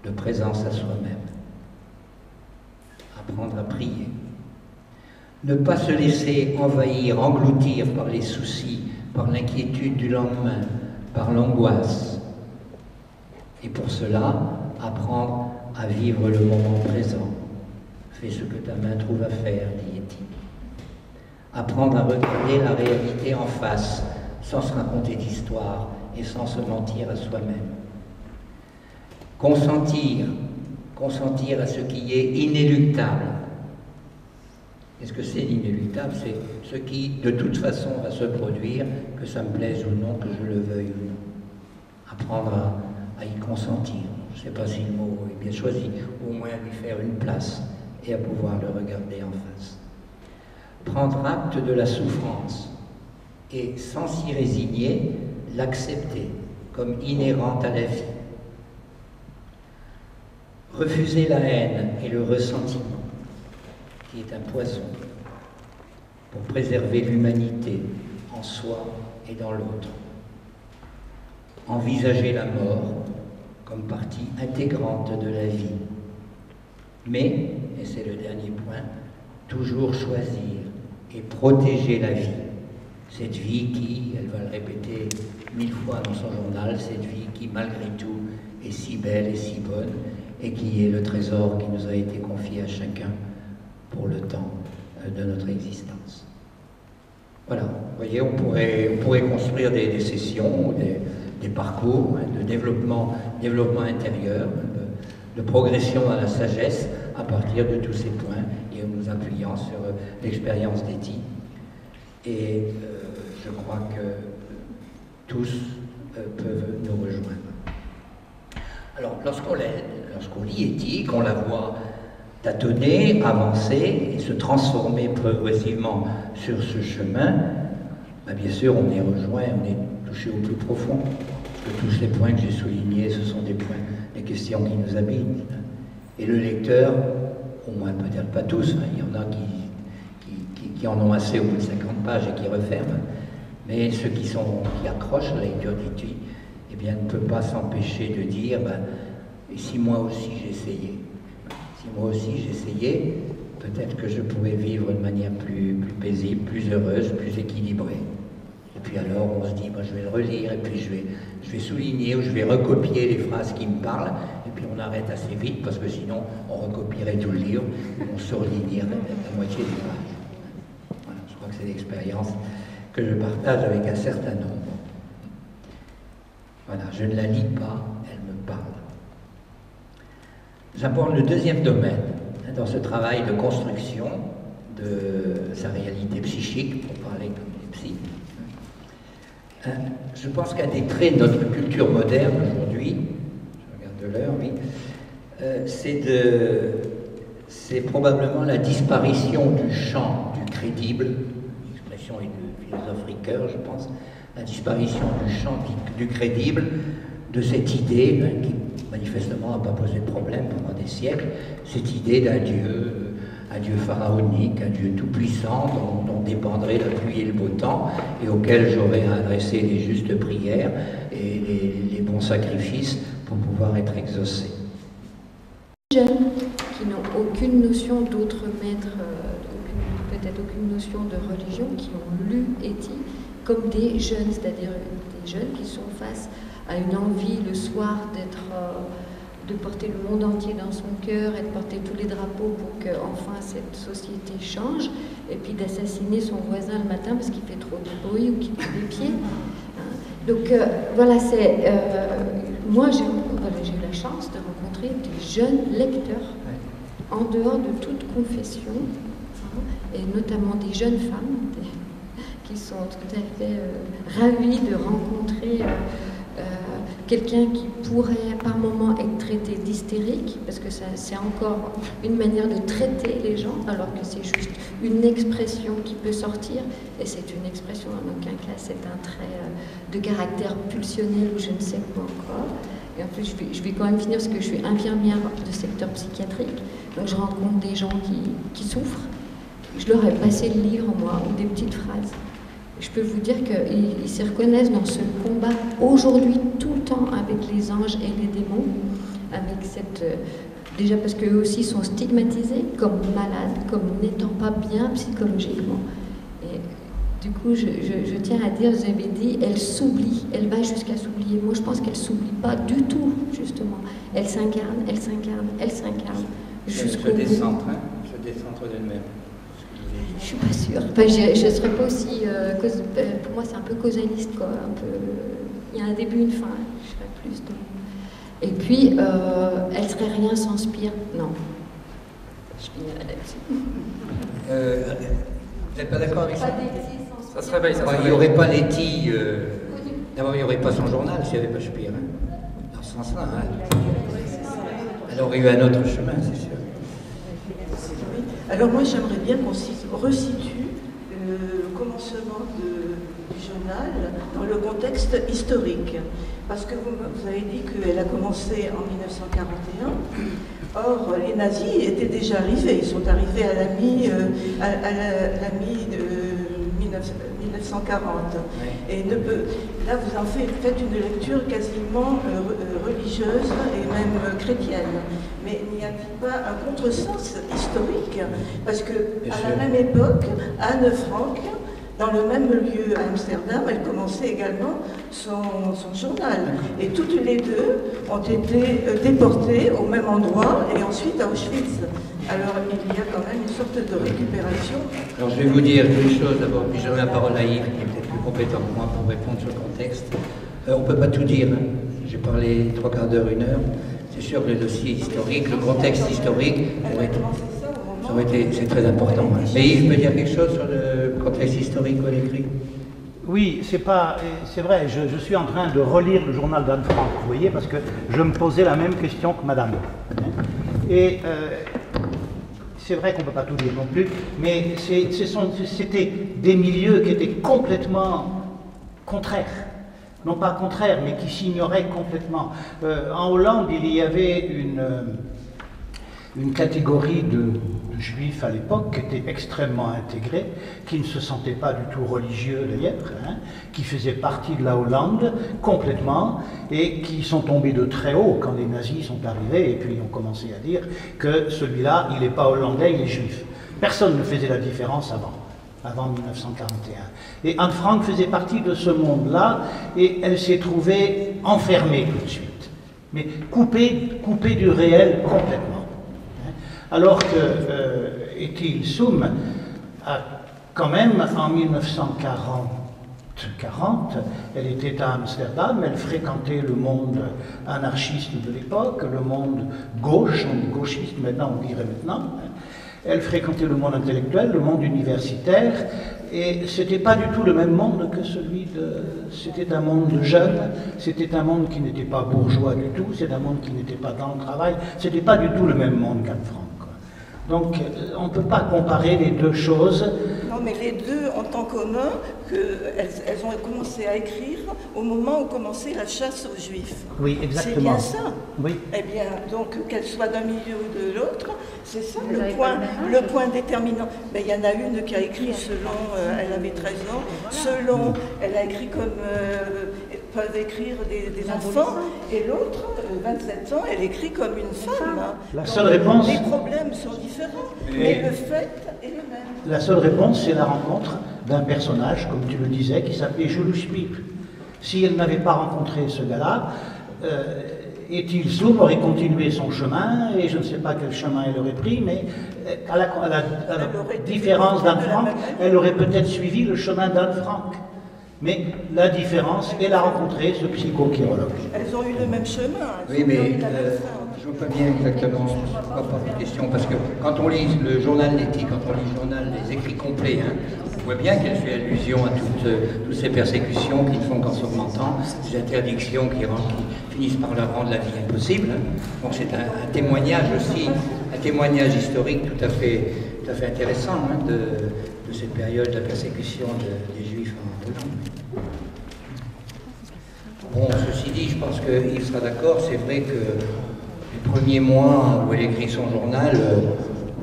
de présence à soi-même. Apprendre à prier. Ne pas se laisser envahir, engloutir par les soucis, par l'inquiétude du lendemain, par l'angoisse. Et pour cela, apprendre à vivre le moment présent. Fais ce que ta main trouve à faire, dit Etty. Apprendre à regarder la réalité en face, sans se raconter d'histoire et sans se mentir à soi-même. Consentir à ce qui est inéluctable. Qu'est-ce que c'est l'inéluctable? C'est ce qui, de toute façon, va se produire, que ça me plaise ou non, que je le veuille ou non. Apprendre à y consentir. Je ne sais pas si le mot est bien choisi, au moins à lui faire une place et à pouvoir le regarder en face. prendre acte de la souffrance et, sans s'y résigner, l'accepter comme inhérente à la vie. Refuser la haine et le ressentiment, qui est un poison, pour préserver l'humanité en soi et dans l'autre. Envisager la mort comme partie intégrante de la vie. Mais, et c'est le dernier point, toujours choisir et protéger la vie. Cette vie qui, elle va le répéter 1000 fois dans son journal, cette vie qui malgré tout est si belle et si bonne, et qui est le trésor qui nous a été confié à chacun pour le temps de notre existence. Voilà, vous voyez, on pourrait construire des sessions, des parcours de développement intérieur, de progression dans la sagesse à partir de tous ces points et en nous appuyant sur l'expérience d'Etty. Et je crois que tous peuvent nous rejoindre. Alors, lorsqu'on lit Etty, qu'on la voit tâtonner, avancer et se transformer progressivement sur ce chemin, ben bien sûr, on est rejoint, on est touché au plus profond. Parce que tous les points que j'ai soulignés, ce sont des questions qui nous habitent. Et le lecteur, au moins peut-être pas tous, hein, il y en a qui en ont assez au bout de 50 pages et qui referment, mais ceux qui accrochent la lecture d'Etty, eh bien, ne peut pas s'empêcher de dire, ben, et si moi aussi j'essayais, si moi aussi j'essayais, peut-être que je pourrais vivre de manière plus paisible, plus heureuse, plus équilibrée. Et puis alors on se dit, ben, je vais le relire, et puis je vais souligner ou je vais recopier les phrases qui me parlent, et puis on arrête assez vite, parce que sinon on recopierait tout le livre, et on surlignerait la moitié des pages. Voilà, je crois que c'est l'expérience que je partage avec un certain nombre. Voilà, je ne la lis pas, elle me parle. J'aborde le deuxième domaine, hein, dans ce travail de construction de sa réalité psychique, pour parler comme les psys. Je pense qu'un des traits de notre culture moderne aujourd'hui, je regarde l'heure, oui, c'est probablement la disparition du champ du crédible, l'expression est de philosophe Ricoeur, je pense, la disparition du champ du crédible, de cette idée hein, qui manifestement n'a pas posé de problème pendant des siècles, cette idée d'un Dieu pharaonique, un Dieu tout-puissant dont dépendrait la pluie et le beau temps et auquel j'aurais à adresser les justes prières et les bons sacrifices pour pouvoir être exaucé. Les jeunes qui n'ont aucune notion d'autre maître, peut-être aucune notion de religion, qui ont lu Etty comme des jeunes, c'est-à-dire des jeunes qui sont face à une envie le soir de porter le monde entier dans son cœur et de porter tous les drapeaux pour que enfin cette société change, et puis d'assassiner son voisin le matin parce qu'il fait trop de bruit ou qu'il fait des pieds. Donc voilà, moi j'ai eu la chance de rencontrer des jeunes lecteurs en dehors de toute confession, hein, et notamment des jeunes femmes qui sont tout à fait ravies de rencontrer quelqu'un qui pourrait par moment être traité d'hystérique, parce que c'est encore une manière de traiter les gens, alors que c'est juste une expression qui peut sortir, et c'est une expression, en aucun cas c'est un trait de caractère pulsionnel ou je ne sais quoi encore. Et en plus je vais quand même finir parce que je suis infirmière de secteur psychiatrique, donc je rencontre des gens qui souffrent. Je leur ai passé le livre, moi, ou des petites phrases. Je peux vous dire qu'ils se reconnaissent dans ce combat aujourd'hui, tout le temps, avec les anges et les démons, avec cette... déjà parce qu'eux aussi sont stigmatisés comme malades, comme n'étant pas bien psychologiquement. Et du coup, je tiens à dire, vous avez dit, elle s'oublie, elle va jusqu'à s'oublier. Moi, je pense qu'elle ne s'oublie pas du tout, justement. Elle s'incarne, elle s'incarne, elle s'incarne. Jusqu'au bout. Je décentre d'elle-même. Je suis pas sûre. Enfin, je ne serais pas aussi... pour moi, c'est un peu causaliste, quoi. Un peu, il y a un début, une fin. Je serais plus... Et puis, elle serait rien sans Spire. Non. Je finirai là-dessus. Vous n'êtes pas d'accord avec ça? Ça se réveille, ça se réveille. Il n'y aurait pas Letty... D'abord, il n'y aurait pas son journal s'il n'y avait pas Spire. Hein. Dans ce sens-là. Hein. Elle aurait eu un autre chemin, c'est sûr. Alors moi, j'aimerais bien qu'on resitue commencement du journal dans le contexte historique. Parce que vous avez dit qu'elle a commencé en 1941. Or, les nazis étaient déjà arrivés. Ils sont arrivés à la mi de 1940. Et là, vous en faites une lecture quasiment religieuse et même chrétienne. Mais n'y a-t-il pas un contresens historique? Parce qu'à la même époque, Anne Frank, dans le même lieu à Amsterdam, elle commençait également son journal. Et toutes les deux ont été déportées au même endroit et ensuite à Auschwitz. Alors il y a quand même une sorte de récupération. Alors je vais vous dire une chose d'abord, puis je donne la parole à Yves, qui est peut-être plus compétent que moi pour répondre sur le contexte. On ne peut pas tout dire. Hein. J'ai parlé 3 quarts d'heure, 1 heure. C'est sûr que le dossier historique, le contexte historique, c'est très important. Hein. Mais Yves peut dire quelque chose sur le contexte historique qu'on écrit? Oui, c'est vrai, je suis en train de relire le journal d'Anne Frank, vous voyez, parce que je me posais la même question que madame. Et c'est vrai qu'on ne peut pas tout dire non plus, mais c'était des milieux qui étaient complètement contraires. Non pas contraires, mais qui s'ignoraient complètement. En Hollande, il y avait une catégorie de juifs à l'époque qui étaient extrêmement intégrés, qui ne se sentaient pas du tout religieux d'ailleurs, hein, qui faisaient partie de la Hollande complètement et qui sont tombés de très haut quand les nazis sont arrivés et puis ont commencé à dire que celui-là, il n'est pas hollandais, il est juif. Personne ne faisait la différence avant 1941. Et Anne Frank faisait partie de ce monde-là et elle s'est trouvée enfermée tout de suite, mais coupée du réel complètement. Alors que Ethel Soum a quand même, en 1940, elle était à Amsterdam, elle fréquentait le monde anarchiste de l'époque, le monde gauche, gauchiste maintenant, on dirait maintenant. Elle fréquentait le monde intellectuel, le monde universitaire, et c'était pas du tout le même monde que celui de... C'était un monde de jeunes, c'était un monde qui n'était pas bourgeois du tout, c'est un monde qui n'était pas dans le travail, c'était pas du tout le même monde qu'Anne Frank. Donc, on ne peut pas comparer les deux choses. Non, mais les deux ont en commun qu'elles ont commencé à écrire au moment où commençait la chasse aux Juifs. Oui, exactement. C'est bien ça. Oui. Eh bien, donc, qu'elle soit d'un milieu ou de l'autre, c'est ça le point déterminant. Mais il y en a une qui a écrit selon, elle avait 13 ans, selon, elle a écrit comme peuvent écrire des enfants, et l'autre, 27 ans, elle écrit comme une femme. La seule réponse... Les problèmes sont différents, mais le fait est le même. La seule réponse, c'est la rencontre d'un personnage, comme tu le disais, qui s'appelait Julius Spiegel. Si elle n'avait pas rencontré ce gars-là, Ethel Soum aurait continué son chemin, et je ne sais pas quel chemin elle aurait pris, mais à la différence d'Anne Frank, elle aurait peut-être suivi le chemin d'Anne Frank. Mais la différence, elle a rencontré ce psychochirologue. Elles ont eu le même chemin. Oui, mais je ne vois pas bien exactement pourquoi pas votre question, parce que quand on lit le journal Letty, quand on lit le journal, les écrits complets, hein, on voit bien qu'elle fait allusion à toutes ces persécutions qui ne font qu'en s'augmentant, ces interdictions qui finissent par leur rendre la vie impossible. Hein. Donc c'est un témoignage aussi, un témoignage historique tout à fait intéressant hein, de cette période de la persécution des Juifs en Hollande. Bon, ceci dit, je pense que Yves sera d'accord, c'est vrai que les premiers mois où elle écrit son journal,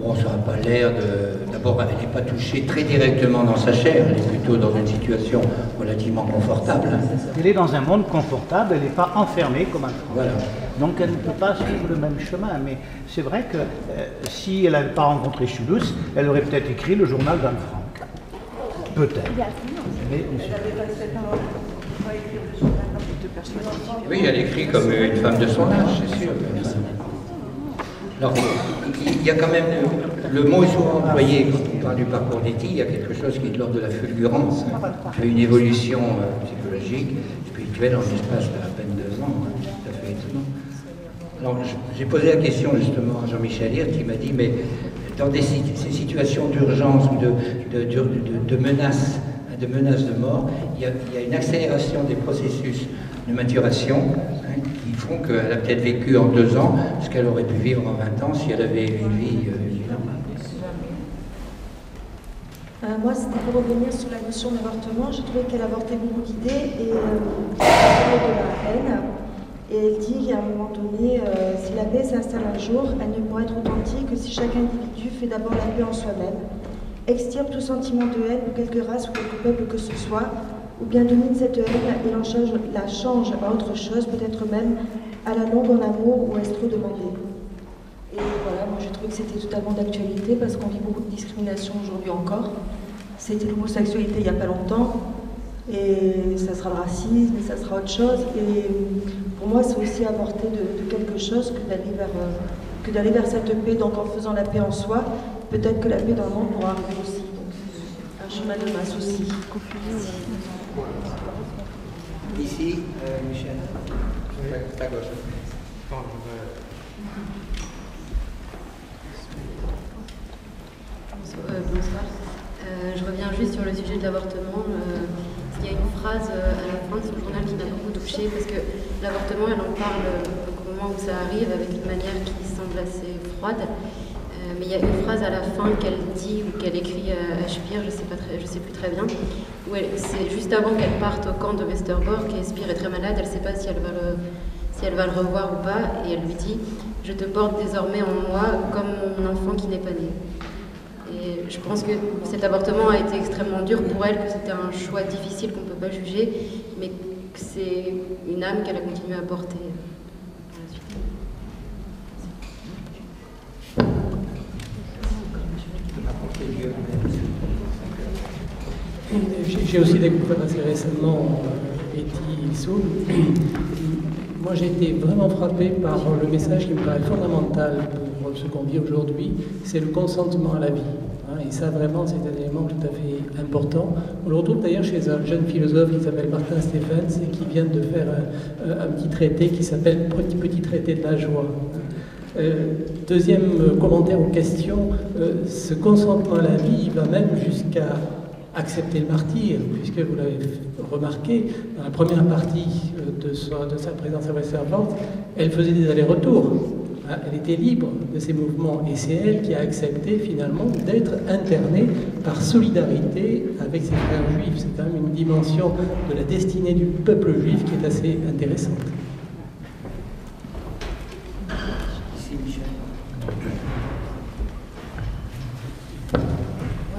bon, ça n'a pas l'air de... D'abord, elle n'est pas touchée très directement dans sa chair, elle est plutôt dans une situation relativement confortable. Hein. Elle est dans un monde confortable, elle n'est pas enfermée comme un enfant. Voilà. Donc elle ne peut pas suivre le même chemin, mais c'est vrai que si elle n'avait pas rencontré Schulus, elle aurait peut-être écrit le journal d'Anne Frank. Peut-être. Mais, oui, elle écrit comme une femme de son âge, c'est sûr. Alors, il y a quand même, le mot est souvent employé quand on parle du parcours d'Etty, il y a quelque chose qui est de l'ordre de la fulgurance, une évolution psychologique, spirituelle en l'espace d'à peine 2 ans, hein, tout à fait étonnant. Alors, j'ai posé la question justement à Jean-Michel Hirt qui m'a dit, mais dans ces situations d'urgence ou de menaces de mort, il y a une accélération des processus de maturation hein, qui font qu'elle a peut-être vécu en 2 ans ce qu'elle aurait pu vivre en 20 ans si elle avait eu une vie normale. Moi, c'était pour revenir sur la notion d'avortement. Je trouvais qu'elle avortait beaucoup d'idées et elle parlait de la haine. Et elle dit qu'à un moment donné, si la paix s'installe un jour, elle ne pourra être authentique que si chaque individu fait d'abord la paix en soi-même, extirpe tout sentiment de haine pour quelque race ou quelque peuple que ce soit, ou bien domine cette haine et la change à autre chose, peut-être même à la longue en amour ou est-ce trop demandé. Et voilà, moi j'ai trouvé que c'était totalement d'actualité parce qu'on vit beaucoup de discrimination aujourd'hui encore. C'était l'homosexualité il n'y a pas longtemps, et ça sera le racisme, et ça sera autre chose. Et pour moi, c'est aussi avorter de quelque chose que d'aller vers cette paix. Donc en faisant la paix en soi, peut-être que la paix dans le monde pourra arriver aussi. Donc, un chemin de masse aussi. Ici, Michel. À gauche. Bonsoir. Je reviens juste sur le sujet de l'avortement. Il y a une phrase à la fin de ce journal qui m'a beaucoup touchée parce que l'avortement, elle en parle au moment où ça arrive avec une manière qui semble assez froide. Mais il y a une phrase à la fin qu'elle dit ou qu'elle écrit à Spire, je sais plus très bien, où c'est juste avant qu'elle parte au camp de Westerbork et Spire est très malade, elle ne sait pas si elle va le revoir ou pas, et elle lui dit « Je te porte désormais en moi comme mon enfant qui n'est pas né ». Et je pense que cet avortement a été extrêmement dur pour elle, que c'était un choix difficile qu'on ne peut pas juger, mais que c'est une âme qu'elle a continué à porter par la suite. J'ai aussi découvert assez récemment Etty Hillesum. Moi, j'ai été vraiment frappé par le message qui me paraît fondamental pour ce qu'on vit aujourd'hui, c'est le consentement à la vie. Et ça, vraiment, c'est un élément tout à fait important. On le retrouve d'ailleurs chez un jeune philosophe qui s'appelle Martin Stephens et qui vient de faire un petit traité qui s'appelle Petit traité de la joie. Deuxième commentaire aux questions, ce consentement à la vie va même jusqu'à accepter le martyre, puisque vous l'avez remarqué, dans la première partie de sa présence à Westerbork, elle faisait des allers-retours. Elle était libre de ses mouvements et c'est elle qui a accepté finalement d'être internée par solidarité avec ses frères juifs. C'est quand même une dimension de la destinée du peuple juif qui est assez intéressante.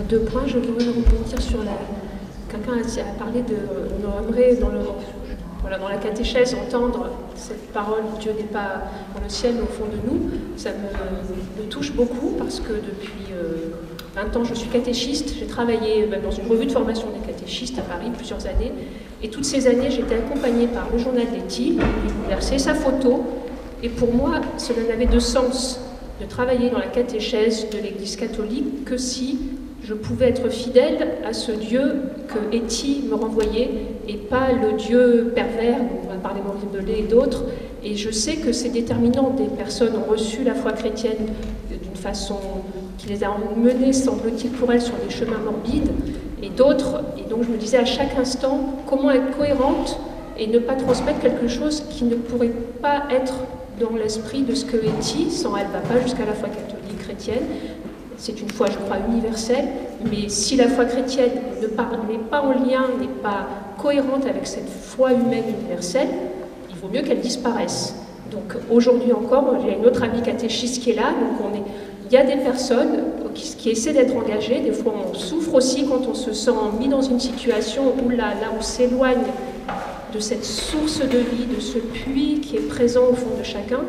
Deux points, je voudrais rebondir sur quelqu'un a parlé de on aimerait dans la catéchèse entendre cette parole « Dieu n'est pas dans le ciel mais au fond de nous ». Ça me touche beaucoup parce que depuis 20 ans je suis catéchiste, j'ai travaillé même dans une revue de formation des catéchistes à Paris plusieurs années et toutes ces années j'étais accompagnée par le journal d'Etty, il versait sa photo et pour moi cela n'avait de sens de travailler dans la catéchèse de l'Église catholique que si je pouvais être fidèle à ce Dieu que Etty me renvoyait et pas le Dieu pervers, on va parler Maurice Belay et d'autres. Et je sais que c'est déterminant. Des personnes ont reçu la foi chrétienne d'une façon qui les a menées, semble-t-il, pour elles sur des chemins morbides, et d'autres. Et donc je me disais à chaque instant comment être cohérente et ne pas transmettre quelque chose qui ne pourrait pas être dans l'esprit de ce que Etty, sans elle ne va pas jusqu'à la foi catholique chrétienne. C'est une foi, je crois, universelle, mais si la foi chrétienne n'est pas en lien, n'est pas cohérente avec cette foi humaine universelle, il vaut mieux qu'elle disparaisse. Donc aujourd'hui encore, il y a une autre amie catéchiste qui est là, donc il y a des personnes qui essaient d'être engagées, des fois on souffre aussi quand on se sent mis dans une situation où là on s'éloigne de cette source de vie, de ce puits qui est présent au fond de chacun.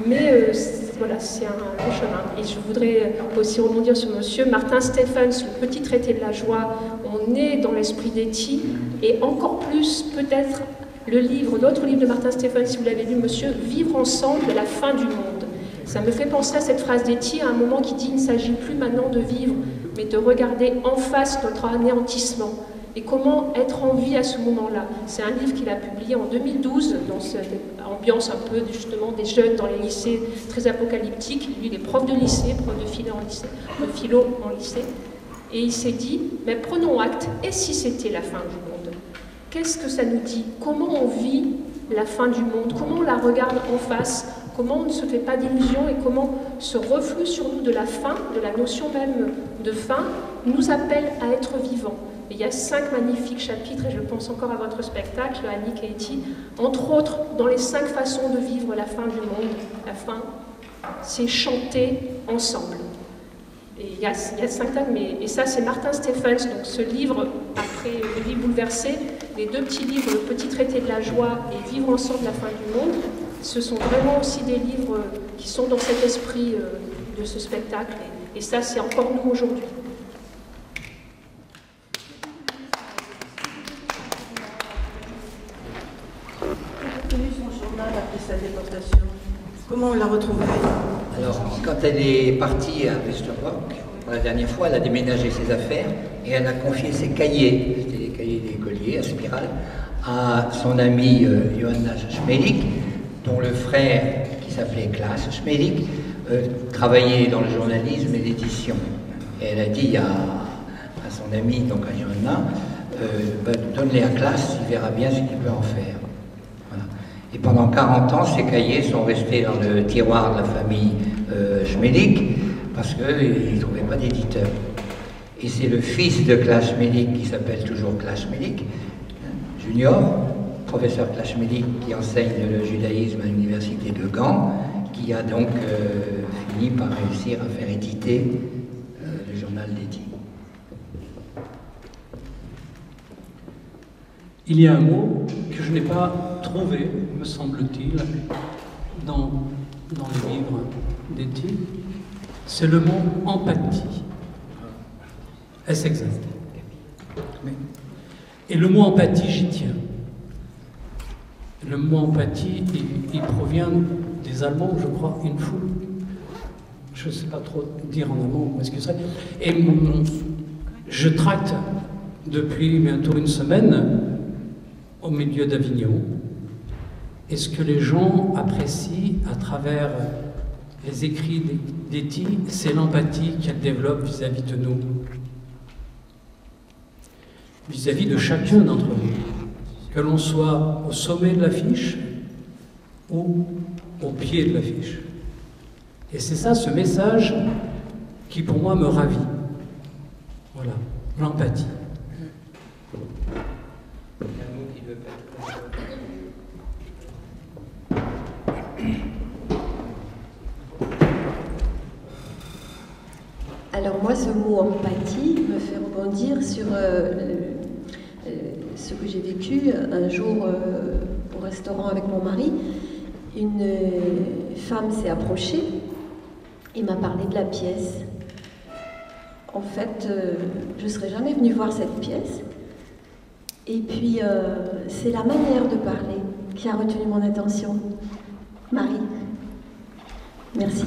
Mais voilà, c'est un long chemin. Et je voudrais aussi rebondir sur monsieur Martin Stephens, le petit traité de la joie. On est dans l'esprit d'Etty, et encore plus peut-être l'autre livre de Martin Stephens, si vous l'avez lu, monsieur, Vivre ensemble, la fin du monde. Ça me fait penser à cette phrase d'Etty, à un moment qui dit « Il ne s'agit plus maintenant de vivre, mais de regarder en face notre anéantissement ». Et comment être en vie à ce moment-là. C'est un livre qu'il a publié en 2012, dans cette ambiance un peu justement des jeunes dans les lycées très apocalyptiques. Lui, il est prof de lycée, prof de philo en lycée. Et il s'est dit, mais prenons acte, et si c'était la fin du monde? Qu'est-ce que ça nous dit? Comment on vit la fin du monde? Comment on la regarde en face? Comment on ne se fait pas d'illusions et comment ce reflux sur nous de la fin, de la notion même de fin, nous appelle à être vivants. Et il y a 5 magnifiques chapitres, et je pense encore à votre spectacle, Annick et Etty, entre autres, dans les 5 façons de vivre la fin du monde. La fin, c'est chanter ensemble. Et il y a 5 thèmes, et ça c'est Martin Stephens, donc ce livre, après Le Vie bouleversée, les 2 petits livres, Le Petit Traité de la joie et Vivre ensemble la fin du monde, ce sont vraiment aussi des livres qui sont dans cet esprit de ce spectacle, et ça c'est encore nous aujourd'hui. Son journal après sa déportation. Comment on l'a retrouvée? Alors, quand elle est partie à Westerbork, pour la dernière fois, elle a déménagé ses affaires et elle a confié ses cahiers, c'était des cahiers d'écolier à spirale, à son ami Johanna Schmeling, dont le frère, qui s'appelait Klaas Schmeling, travaillait dans le journalisme et l'édition. Et elle a dit à son ami, donc à Johanna, donne-les à Klaas, il verra bien ce qu'il peut en faire. Voilà. Et pendant 40 ans, ces cahiers sont restés dans le tiroir de la famille Schmeling, parce qu'ils ne trouvaient pas d'éditeur. Et c'est le fils de Klaas Schmeling, qui s'appelle toujours Klaas Schmeling, junior, professeur Klaas Schmeling, qui enseigne le judaïsme à l'université de Gand, qui a donc fini par réussir à faire éditer le journal d'Etty. Il y a un mot que je n'ai pas trouvé, me semble-t-il, dans le livre d'Etty, c'est le mot empathie. Est-ce exact? Et le mot empathie, j'y tiens. Le mot empathie, il provient des Allemands, je crois, une foule. Je ne sais pas trop dire en allemand où est-ce que c'est. Et je tracte depuis bientôt une semaine au milieu d'Avignon. Et ce que les gens apprécient à travers les écrits d'Etty, c'est l'empathie qu'elle développe vis-à-vis de nous, vis-à-vis de chacun d'entre nous, que l'on soit au sommet de l'affiche ou au pied de l'affiche. Et c'est ça, ce message, qui pour moi me ravit. Voilà, l'empathie. Alors moi, ce mot empathie me fait rebondir sur ce que j'ai vécu un jour au restaurant avec mon mari. Une femme s'est approchée et m'a parlé de la pièce. En fait, je ne serais jamais venue voir cette pièce. Et puis, c'est la manière de parler qui a retenu mon attention. Marie, merci.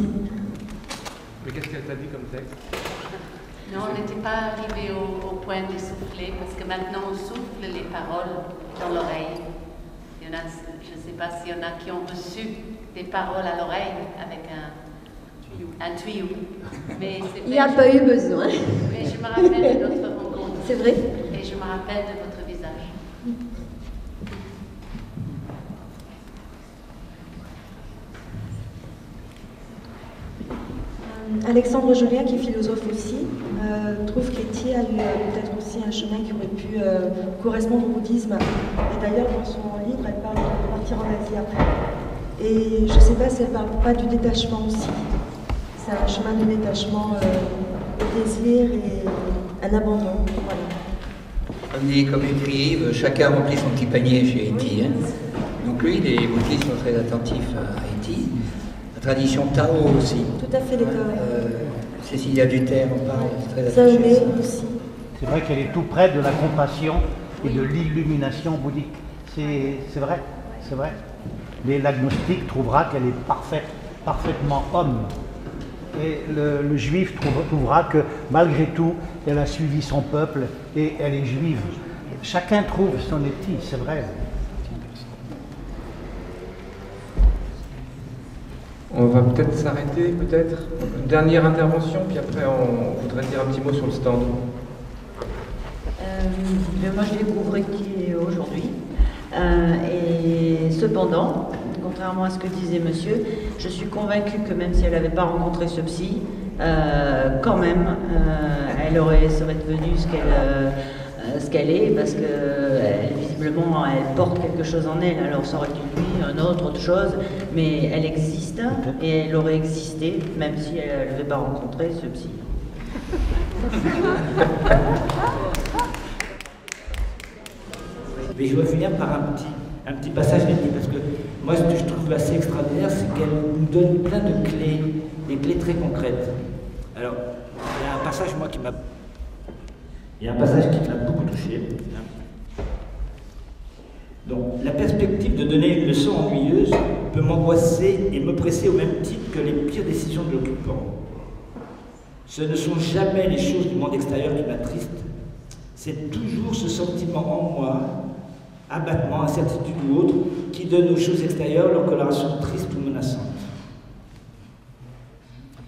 Mais qu'est-ce qu'elle t'a dit comme texte? Non, on n'était pas arrivé au point de souffler, parce que maintenant on souffle les paroles dans l'oreille. Il y en a, je ne sais pas s'il y en a qui ont reçu des paroles à l'oreille avec un tuyau. Mais il n'y a pas eu besoin. Mais je me rappelle de notre rencontre. C'est vrai. Et je me rappelle de votre visage. Alexandre Jolien, qui est philosophe aussi, trouve qu'Etty a eu peut-être aussi un chemin qui aurait pu correspondre au bouddhisme. Et d'ailleurs, dans son livre, elle parle de partir en Asie après. Et je ne sais pas si elle ne parle pas du détachement aussi. C'est un chemin de détachement au désir et un abandon. Voilà. On dit, comme écrit Yves, chacun remplit son petit panier chez Etty. Hein. Donc lui, les bouddhistes sont très attentifs à Etty. La tradition Tao aussi. Tout à fait d'accord. Cécilia Duterre en parle, très attachée à ça. Aussi. C'est vrai qu'elle est tout près de la compassion et de l'illumination bouddhique. C'est vrai, c'est vrai. Mais l'agnostique trouvera qu'elle est parfaitement homme. Et le juif trouvera que malgré tout, elle a suivi son peuple et elle est juive. Chacun trouve son Etty, c'est vrai. On va peut-être s'arrêter, une dernière intervention, puis après on voudrait dire un petit mot sur le stand. Moi je découvre qui aujourd'hui, et cependant, quand contrairement à ce que disait monsieur, je suis convaincue que même si elle n'avait pas rencontré ce psy, quand même, elle serait devenue ce qu'elle est, parce que visiblement elle porte quelque chose en elle, alors ça aurait été lui, autre chose, mais elle existe et elle aurait existé même si elle n'avait pas rencontré ce psy. Mais je vais finir par un petit passage d'Annie, parce que moi ce que je trouve assez extraordinaire, c'est qu'elle nous donne plein de clés, des clés très concrètes. Alors, il y a un passage qui m'a beaucoup touché. Donc, la perspective de donner une leçon ennuyeuse peut m'angoisser et me presser au même titre que les pires décisions de l'occupant. Ce ne sont jamais les choses du monde extérieur qui m'attristent, c'est toujours ce sentiment en moi, abattement, incertitude ou autre, qui donne aux choses extérieures leur coloration triste ou menaçante.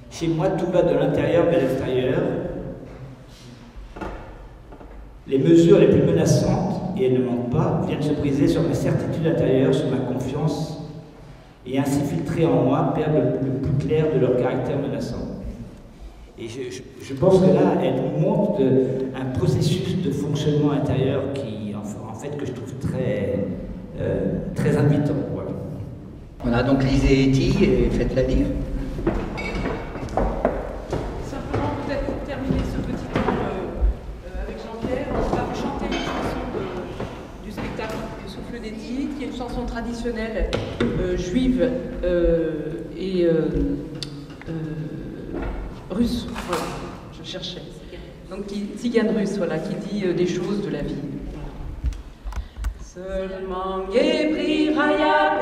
Chez moi, tout va de l'intérieur vers l'extérieur. Les mesures les plus menaçantes, et elles ne mentent pas, viennent se briser sur ma certitude intérieure, sur ma confiance, et ainsi filtrer en moi, perdre le plus clair de leur caractère menaçant. Et je pense que là, elle nous montre un processus de fonctionnement intérieur qui, en fait, que je trouve très invitant. Voilà. On a donc lisé Etty et faites-la lire. Simplement, peut-être pour terminer ce petit temps avec Jean-Pierre, on va vous chanter une chanson du spectacle Le Souffle d'Etty, qui est une chanson traditionnelle juive et russe, voilà, je cherchais. Donc tzigane russe, voilà, qui dit des choses de la vie. Seulement, Gebri Raya